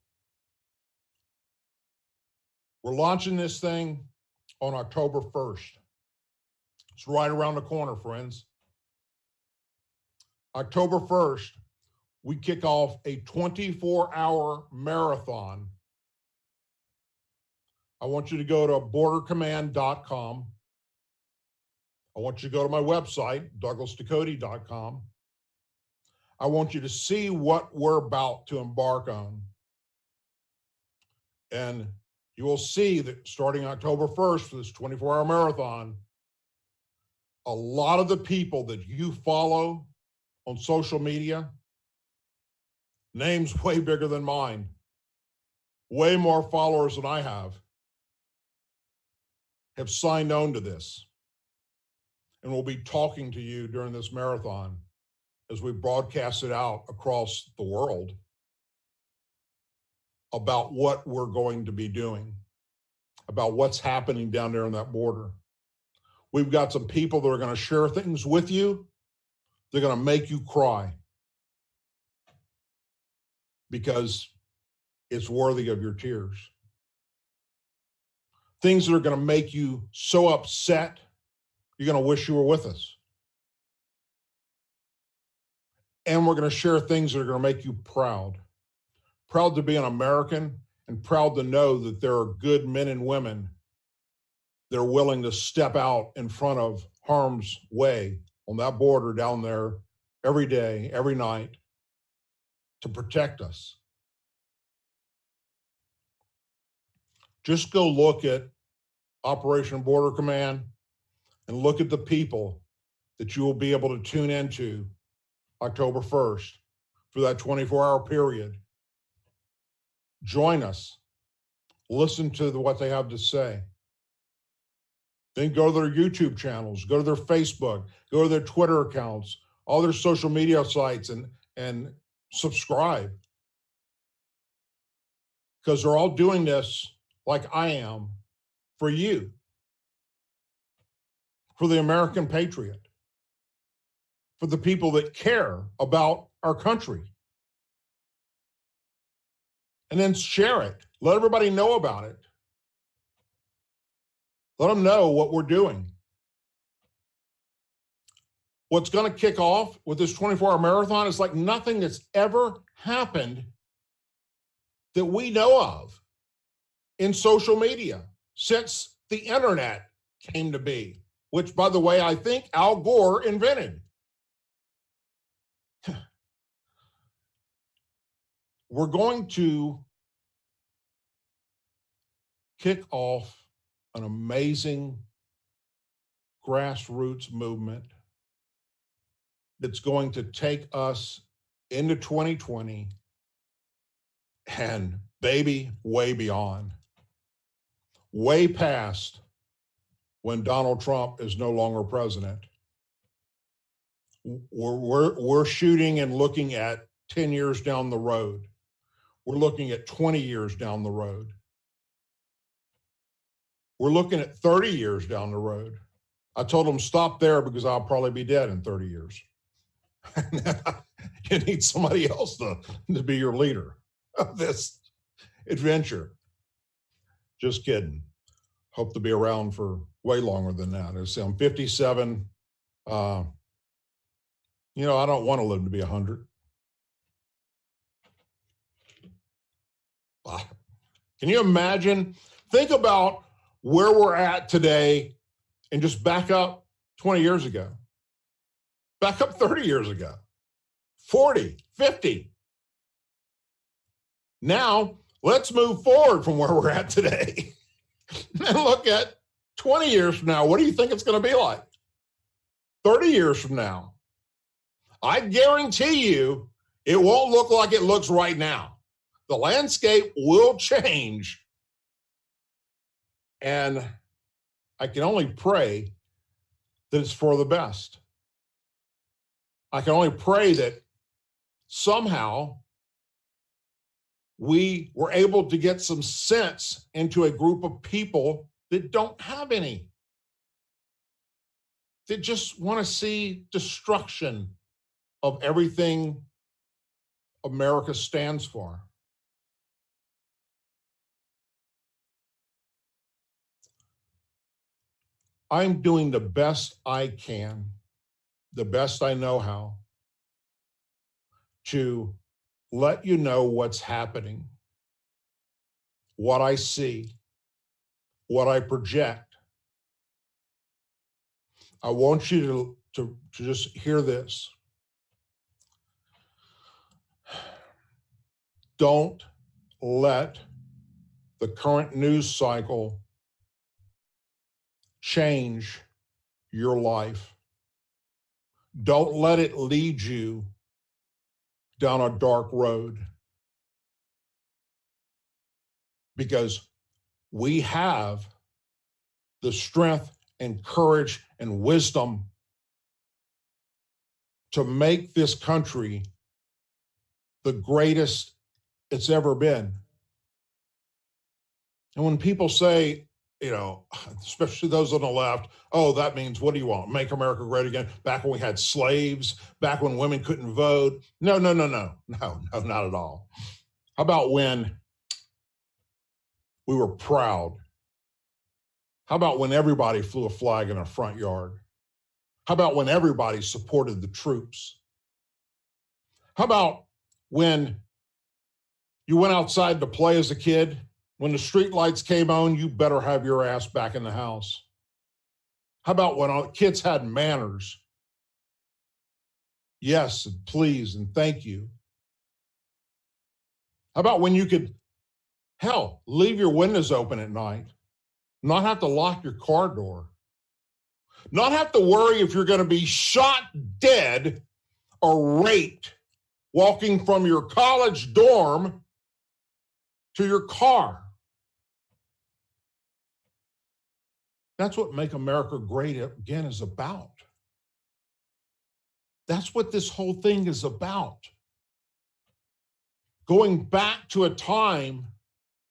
we're launching this thing on October 1st. It's right around the corner, friends. October 1st, we kick off a 24-hour marathon. I want you to go to bordercommand.com. I want you to go to my website, douglasducote.com. I want you to see what we're about to embark on. And you will see that starting October 1st for this 24-hour marathon, a lot of the people that you follow on social media, names way bigger than mine, way more followers than I have signed on to this. And we'll be talking to you during this marathon as we broadcast it out across the world about what we're going to be doing, about what's happening down there on that border. We've got some people that are going to share things with you. They're going to make you cry because it's worthy of your tears. Things that are going to make you so upset, you're going to wish you were with us. And we're going to share things that are going to make you proud. Proud to be an American and proud to know that there are good men and women that are willing to step out in front of harm's way on that border down there every day, every night to protect us. Just go look at Operation Border Command and look at the people that you will be able to tune into October 1st for that 24-hour period. Join us. Listen to what they have to say. Then go to their YouTube channels, go to their Facebook, go to their Twitter accounts, all their social media sites, and subscribe. Because they're all doing this like I am for you, for the American patriot, for the people that care about our country. And then share it. Let everybody know about it. Let them know what we're doing. What's going to kick off with this 24-hour marathon is like nothing that's ever happened that we know of in social media since the internet came to be, which, by the way, I think Al Gore invented. We're going to kick off an amazing grassroots movement that's going to take us into 2020 and, baby, way beyond, way past when Donald Trump is no longer president. We're shooting and looking at 10 years down the road. We're looking at 20 years down the road. We're looking at 30 years down the road. I told them stop there because I'll probably be dead in 30 years. You need somebody else to be your leader of this adventure. Just kidding. Hope to be around for way longer than that. I'm 57. I don't want to live to be 100. Can you imagine? Think about where we're at today and just back up 20 years ago. Back up 30 years ago. 40, 50. Now, let's move forward from where we're at today and look at 20 years from now. What do you think it's going to be like? 30 years from now. I guarantee you it won't look like it looks right now. The landscape will change. And I can only pray that it's for the best. I can only pray that somehow we were able to get some sense into a group of people that don't have any. They just want to see destruction of everything America stands for. I'm doing the best I can, the best I know how, to let you know what's happening, what I see, what I project. I want you to just hear this. Don't let the current news cycle change your life. Don't let it lead you down a dark road. Because we have the strength and courage and wisdom to make this country the greatest it's ever been. And when people say, especially those on the left, oh, that means, what do you want? Make America great again? Back when we had slaves, back when women couldn't vote? No, not at all. How about when we were proud? How about when everybody flew a flag in our front yard? How about when everybody supported the troops? How about when you went outside to play as a kid? When the street lights came on, you better have your ass back in the house. How about when all kids had manners? Yes, and please, and thank you. How about when you could, leave your windows open at night, not have to lock your car door, not have to worry if you're going to be shot dead or raped walking from your college dorm to your car? That's what Make America Great Again is about. That's what this whole thing is about. Going back to a time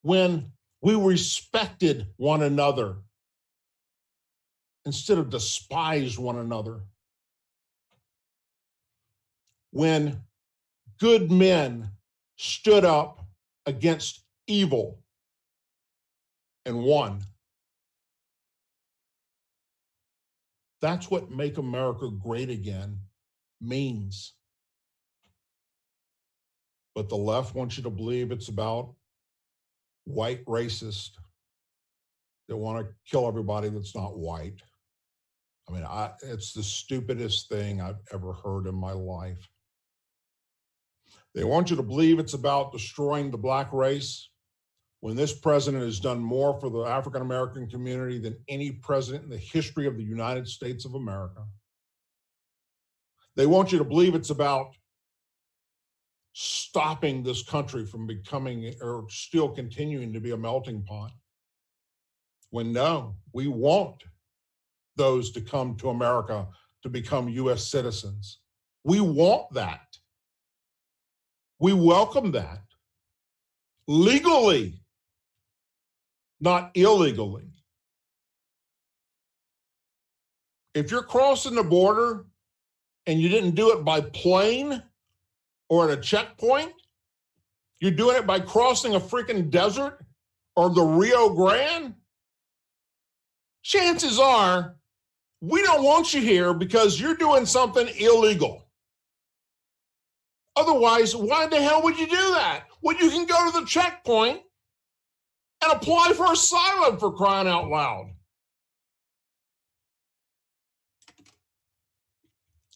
when we respected one another instead of despised one another. When good men stood up against evil and won. That's what Make America Great Again means. But the left wants you to believe it's about white racists that want to kill everybody that's not white. I mean, it's the stupidest thing I've ever heard in my life. They want you to believe it's about destroying the black race when this president has done more for the African American community than any president in the history of the United States of America. They want you to believe it's about stopping this country from becoming or still continuing to be a melting pot. When no, we want those to come to America to become U.S. citizens. We want that. We welcome that. Legally, not illegally. If you're crossing the border and you didn't do it by plane or at a checkpoint, you're doing it by crossing a freaking desert or the Rio Grande, chances are we don't want you here because you're doing something illegal. Otherwise, why the hell would you do that? Well, you can go to the checkpoint and apply for asylum, for crying out loud.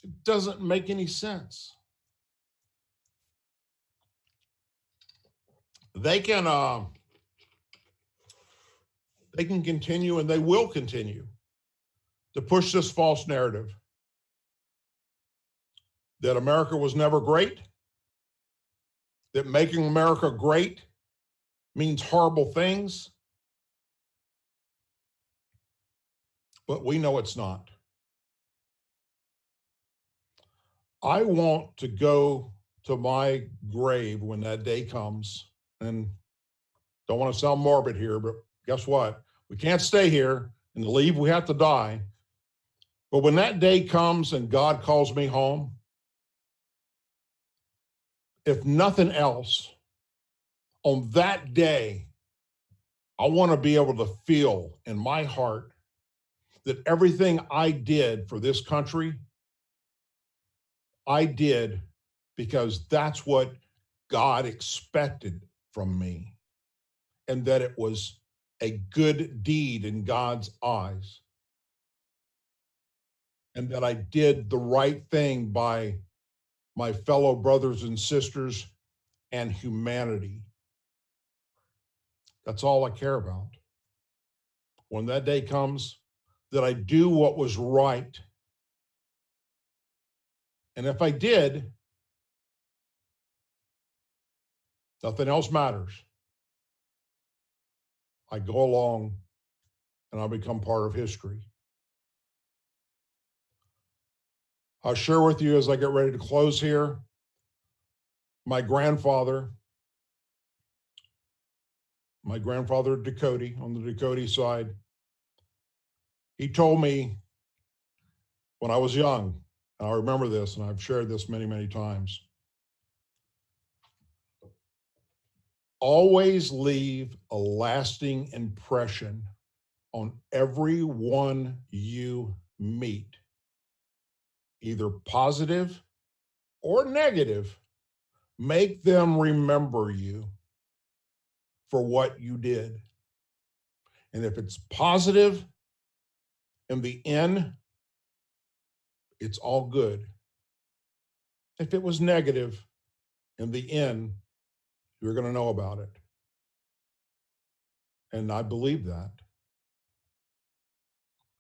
It doesn't make any sense. They can continue, and they will continue to push this false narrative that America was never great, that making America great means horrible things. But we know it's not. I want to go to my grave when that day comes, and don't want to sound morbid here, but guess what? We can't stay here and leave. We have to die. But when that day comes and God calls me home, if nothing else, on that day, I want to be able to feel in my heart that everything I did for this country, I did because that's what God expected from me, and that it was a good deed in God's eyes, and that I did the right thing by my fellow brothers and sisters and humanity. That's all I care about. When that day comes, that I do what was right. And if I did, nothing else matters. I go along and I become part of history. I'll share with you as I get ready to close here, my grandfather Ducote, on the Ducote side, he told me when I was young, and I remember this, and I've shared this many, many times, always leave a lasting impression on everyone you meet, either positive or negative. Make them remember you for what you did. And if it's positive in the end, it's all good. If it was negative in the end, you're going to know about it. And I believe that.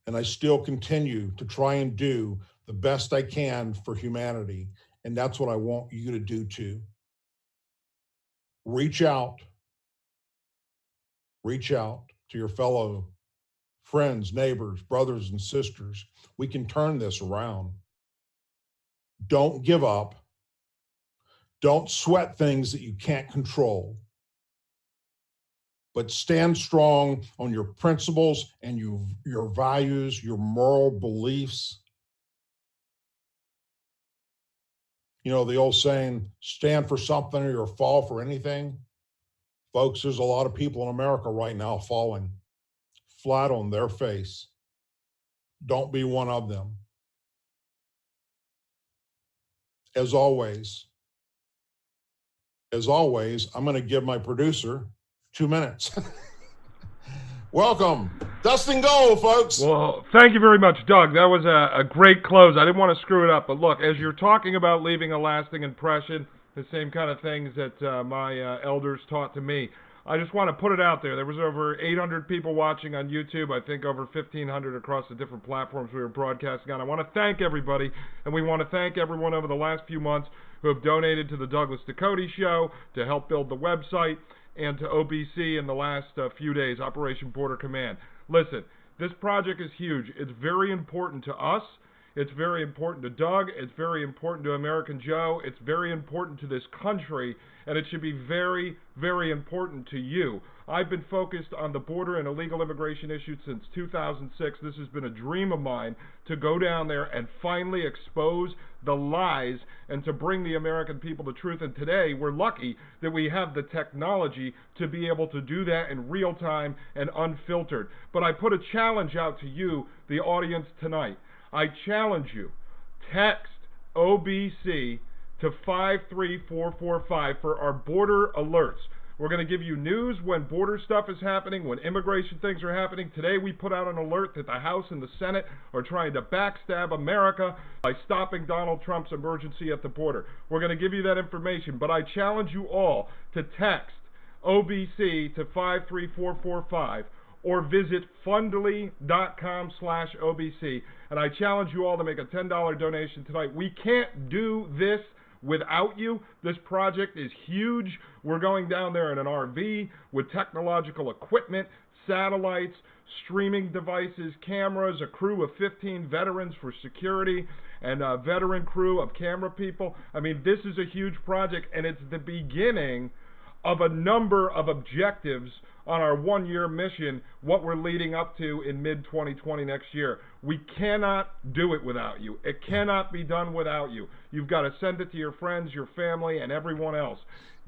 And I still continue to try and do the best I can for humanity. And that's what I want you to do too. Reach out to your fellow friends, neighbors, brothers, and sisters. We can turn this around. Don't give up. Don't sweat things that you can't control, but stand strong on your principles and your values, your moral beliefs. You know, the old saying, stand for something or you'll fall for anything. Folks, there's a lot of people in America right now falling flat on their face. Don't be one of them. As always, I'm going to give my producer 2 minutes. Welcome. Dustin Gold, folks. Well, thank you very much, Doug. That was a great close. I didn't want to screw it up, but look, as you're talking about leaving a lasting impression, the same kind of things that my elders taught to me, I just want to put it out there. There was over 800 people watching on YouTube. I think over 1,500 across the different platforms we were broadcasting on. I want to thank everybody, and we want to thank everyone over the last few months who have donated to the Douglas Ducote Show to help build the website, and to OBC in the last few days, Operation Border Command. Listen, this project is huge. It's very important to us. It's very important to Doug. It's very important to American Joe. It's very important to this country, and it should be very, very important to you. I've been focused on the border and illegal immigration issue since 2006. This has been a dream of mine to go down there and finally expose the lies and to bring the American people the truth. And today, we're lucky that we have the technology to be able to do that in real time and unfiltered. But I put a challenge out to you, the audience, tonight. I challenge you, text OBC to 53445 for our border alerts. We're going to give you news when border stuff is happening, when immigration things are happening. Today we put out an alert that the House and the Senate are trying to backstab America by stopping Donald Trump's emergency at the border. We're going to give you that information, but I challenge you all to text OBC to 53445 or visit fundly.com/OBC. And I challenge you all to make a $10 donation tonight. We can't do this without you. This project is huge. We're going down there in an RV with technological equipment, satellites, streaming devices, cameras, a crew of 15 veterans for security, and a veteran crew of camera people. I mean, this is a huge project, and it's the beginning of a number of objectives on our one-year mission, what we're leading up to in mid-2020 next year. We cannot do it without you. It cannot be done without you. You've got to send it to your friends, your family, and everyone else.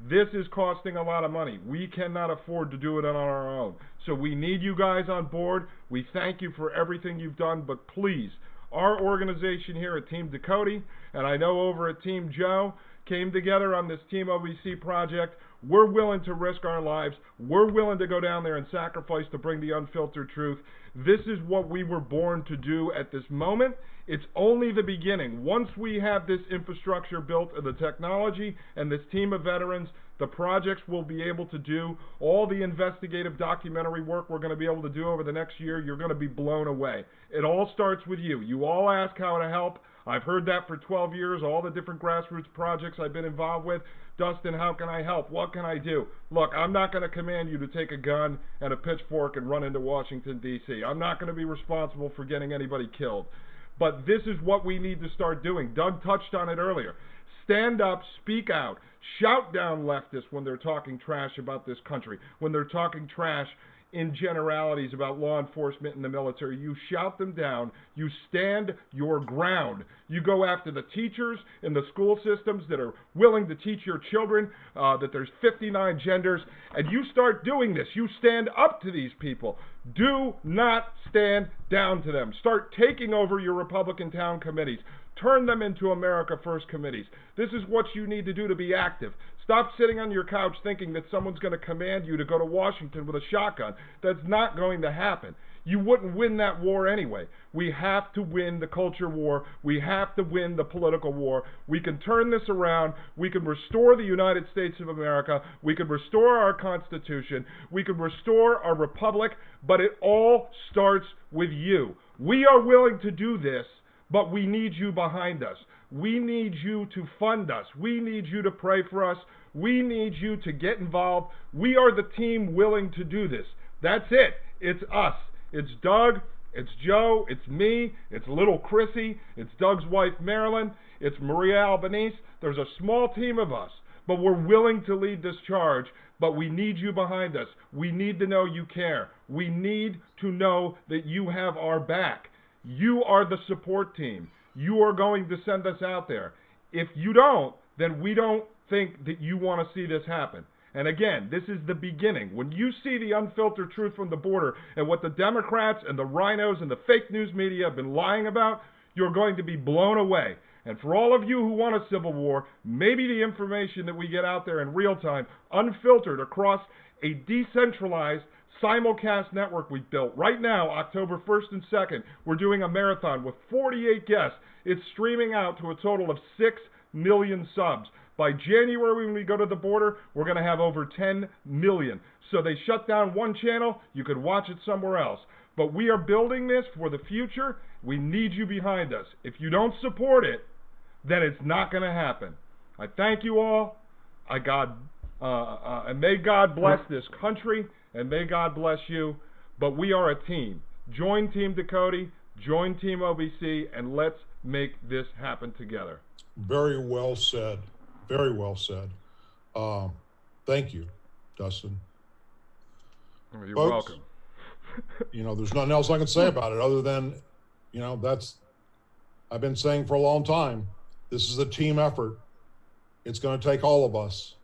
This is costing a lot of money. We cannot afford to do it on our own. So we need you guys on board. We thank you for everything you've done, but please, our organization here at Team Ducote, and I know over at Team Joe, came together on this Team OBC project. We're willing to risk our lives. We're willing to go down there and sacrifice to bring the unfiltered truth. This is what we were born to do at this moment. It's only the beginning. Once we have this infrastructure built of the technology and this team of veterans, the projects we'll be able to do, all the investigative documentary work we're going to be able to do over the next year, you're going to be blown away. It all starts with you. You all ask how to help. I've heard that for 12 years, all the different grassroots projects I've been involved with. Dustin, how can I help? What can I do? Look, I'm not going to command you to take a gun and a pitchfork and run into Washington, D.C. I'm not going to be responsible for getting anybody killed. But this is what we need to start doing. Doug touched on it earlier. Stand up, speak out, shout down leftists when they're talking trash about this country, when they're talking trash in generalities about law enforcement and the military. You shout them down. You stand your ground. You go after the teachers in the school systems that are willing to teach your children that there's 59 genders, and you start doing this. You stand up to these people. Do not stand down to them. Start taking over your Republican town committees. Turn them into America First committees. This is what you need to do to be active. Stop sitting on your couch thinking that someone's going to command you to go to Washington with a shotgun. That's not going to happen. You wouldn't win that war anyway. We have to win the culture war. We have to win the political war. We can turn this around. We can restore the United States of America. We can restore our Constitution. We can restore our republic. But it all starts with you. We are willing to do this, but we need you behind us. We need you to fund us. We need you to pray for us. We need you to get involved. We are the team willing to do this. That's it. It's us. It's Doug, it's Joe, it's me, it's little Chrissy, it's Doug's wife Marilyn, it's Maria Albanese. There's a small team of us, but we're willing to lead this charge. But we need you behind us. We need to know you care. We need to know that you have our back. You are the support team. You are going to send us out there. If you don't, then we don't think that you want to see this happen. And again, this is the beginning. When you see the unfiltered truth from the border and what the Democrats and the rhinos and the fake news media have been lying about, you're going to be blown away. And for all of you who want a civil war, maybe the information that we get out there in real time, unfiltered across a decentralized simulcast network we built. Right now, October 1st and 2nd, we're doing a marathon with 48 guests. It's streaming out to a total of 6 million subs. By January, when we go to the border, we're going to have over 10 million. So they shut down one channel, you could watch it somewhere else. But we are building this for the future. We need you behind us. If you don't support it, then it's not going to happen. I thank you all. And may God bless this country, and may God bless you. But we are a team. Join Team Ducote, join Team OBC, and let's make this happen together. Very well said. Very well said. Thank you, Dustin. You're Folks, welcome. There's nothing else I can say about it other than, I've been saying for a long time, this is a team effort. It's going to take all of us.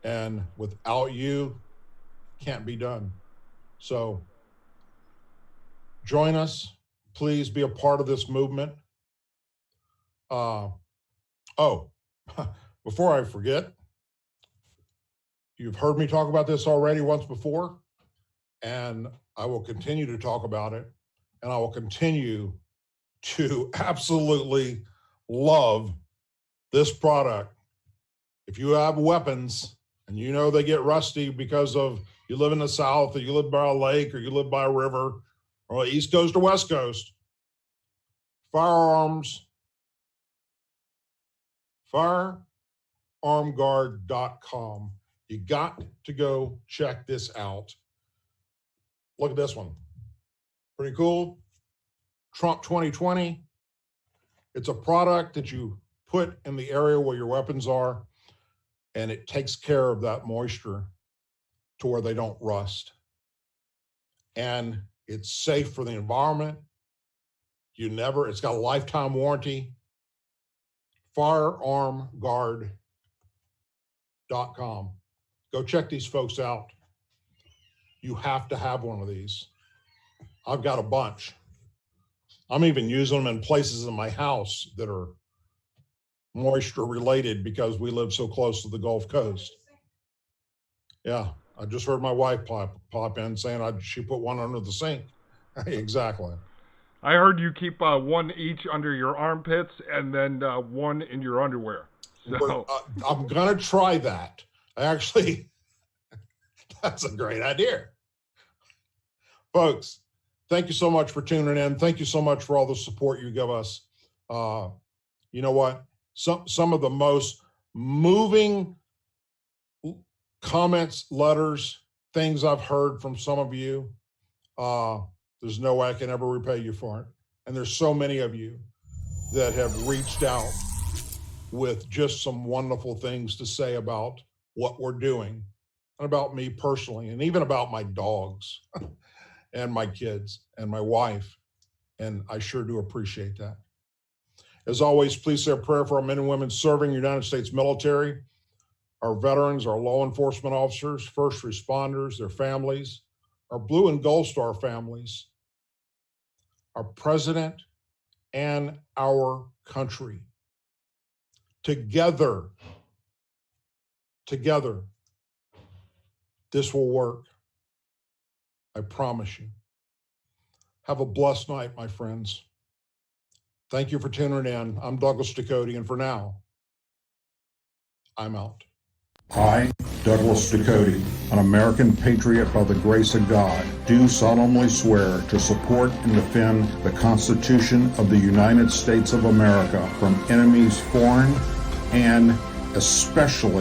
And without you, can't be done. So join us. Please be a part of this movement. Before I forget, you've heard me talk about this already once before, and I will continue to talk about it, and I will continue to absolutely love this product. If you have weapons and they get rusty because of you live in the South or you live by a lake or you live by a river or East Coast or West Coast, firearmguard.com. You got to go check this out. Look at this one. Pretty cool. Trump 2020. It's a product that you put in the area where your weapons are, and it takes care of that moisture to where they don't rust. And it's safe for the environment. It's got a lifetime warranty. Firearmguard.com. Go check these folks out. You have to have one of these. I've got a bunch. I'm even using them in places in my house that are moisture related because we live so close to the Gulf Coast. Yeah, I just heard my wife pop in saying she put one under the sink. Exactly. I heard you keep one each under your armpits and then one in your underwear. So I'm going to try that. That's a great idea. Folks, thank you so much for tuning in. Thank you so much for all the support you give us. You know what? Some of the most moving comments, letters, things I've heard from some of you, there's no way I can ever repay you for it. And there's so many of you that have reached out with just some wonderful things to say about what we're doing and about me personally, and even about my dogs and my kids and my wife. And I sure do appreciate that. As always, please say a prayer for our men and women serving the United States military, our veterans, our law enforcement officers, first responders, their families, our Blue and Gold Star families, our president, and our country. Together, this will work. I promise you. Have a blessed night, my friends. Thank you for tuning in. I'm Douglas Ducote, and for now, I'm out. I, Douglas Ducote, an American patriot by the grace of God, do solemnly swear to support and defend the Constitution of the United States of America from enemies foreign and especially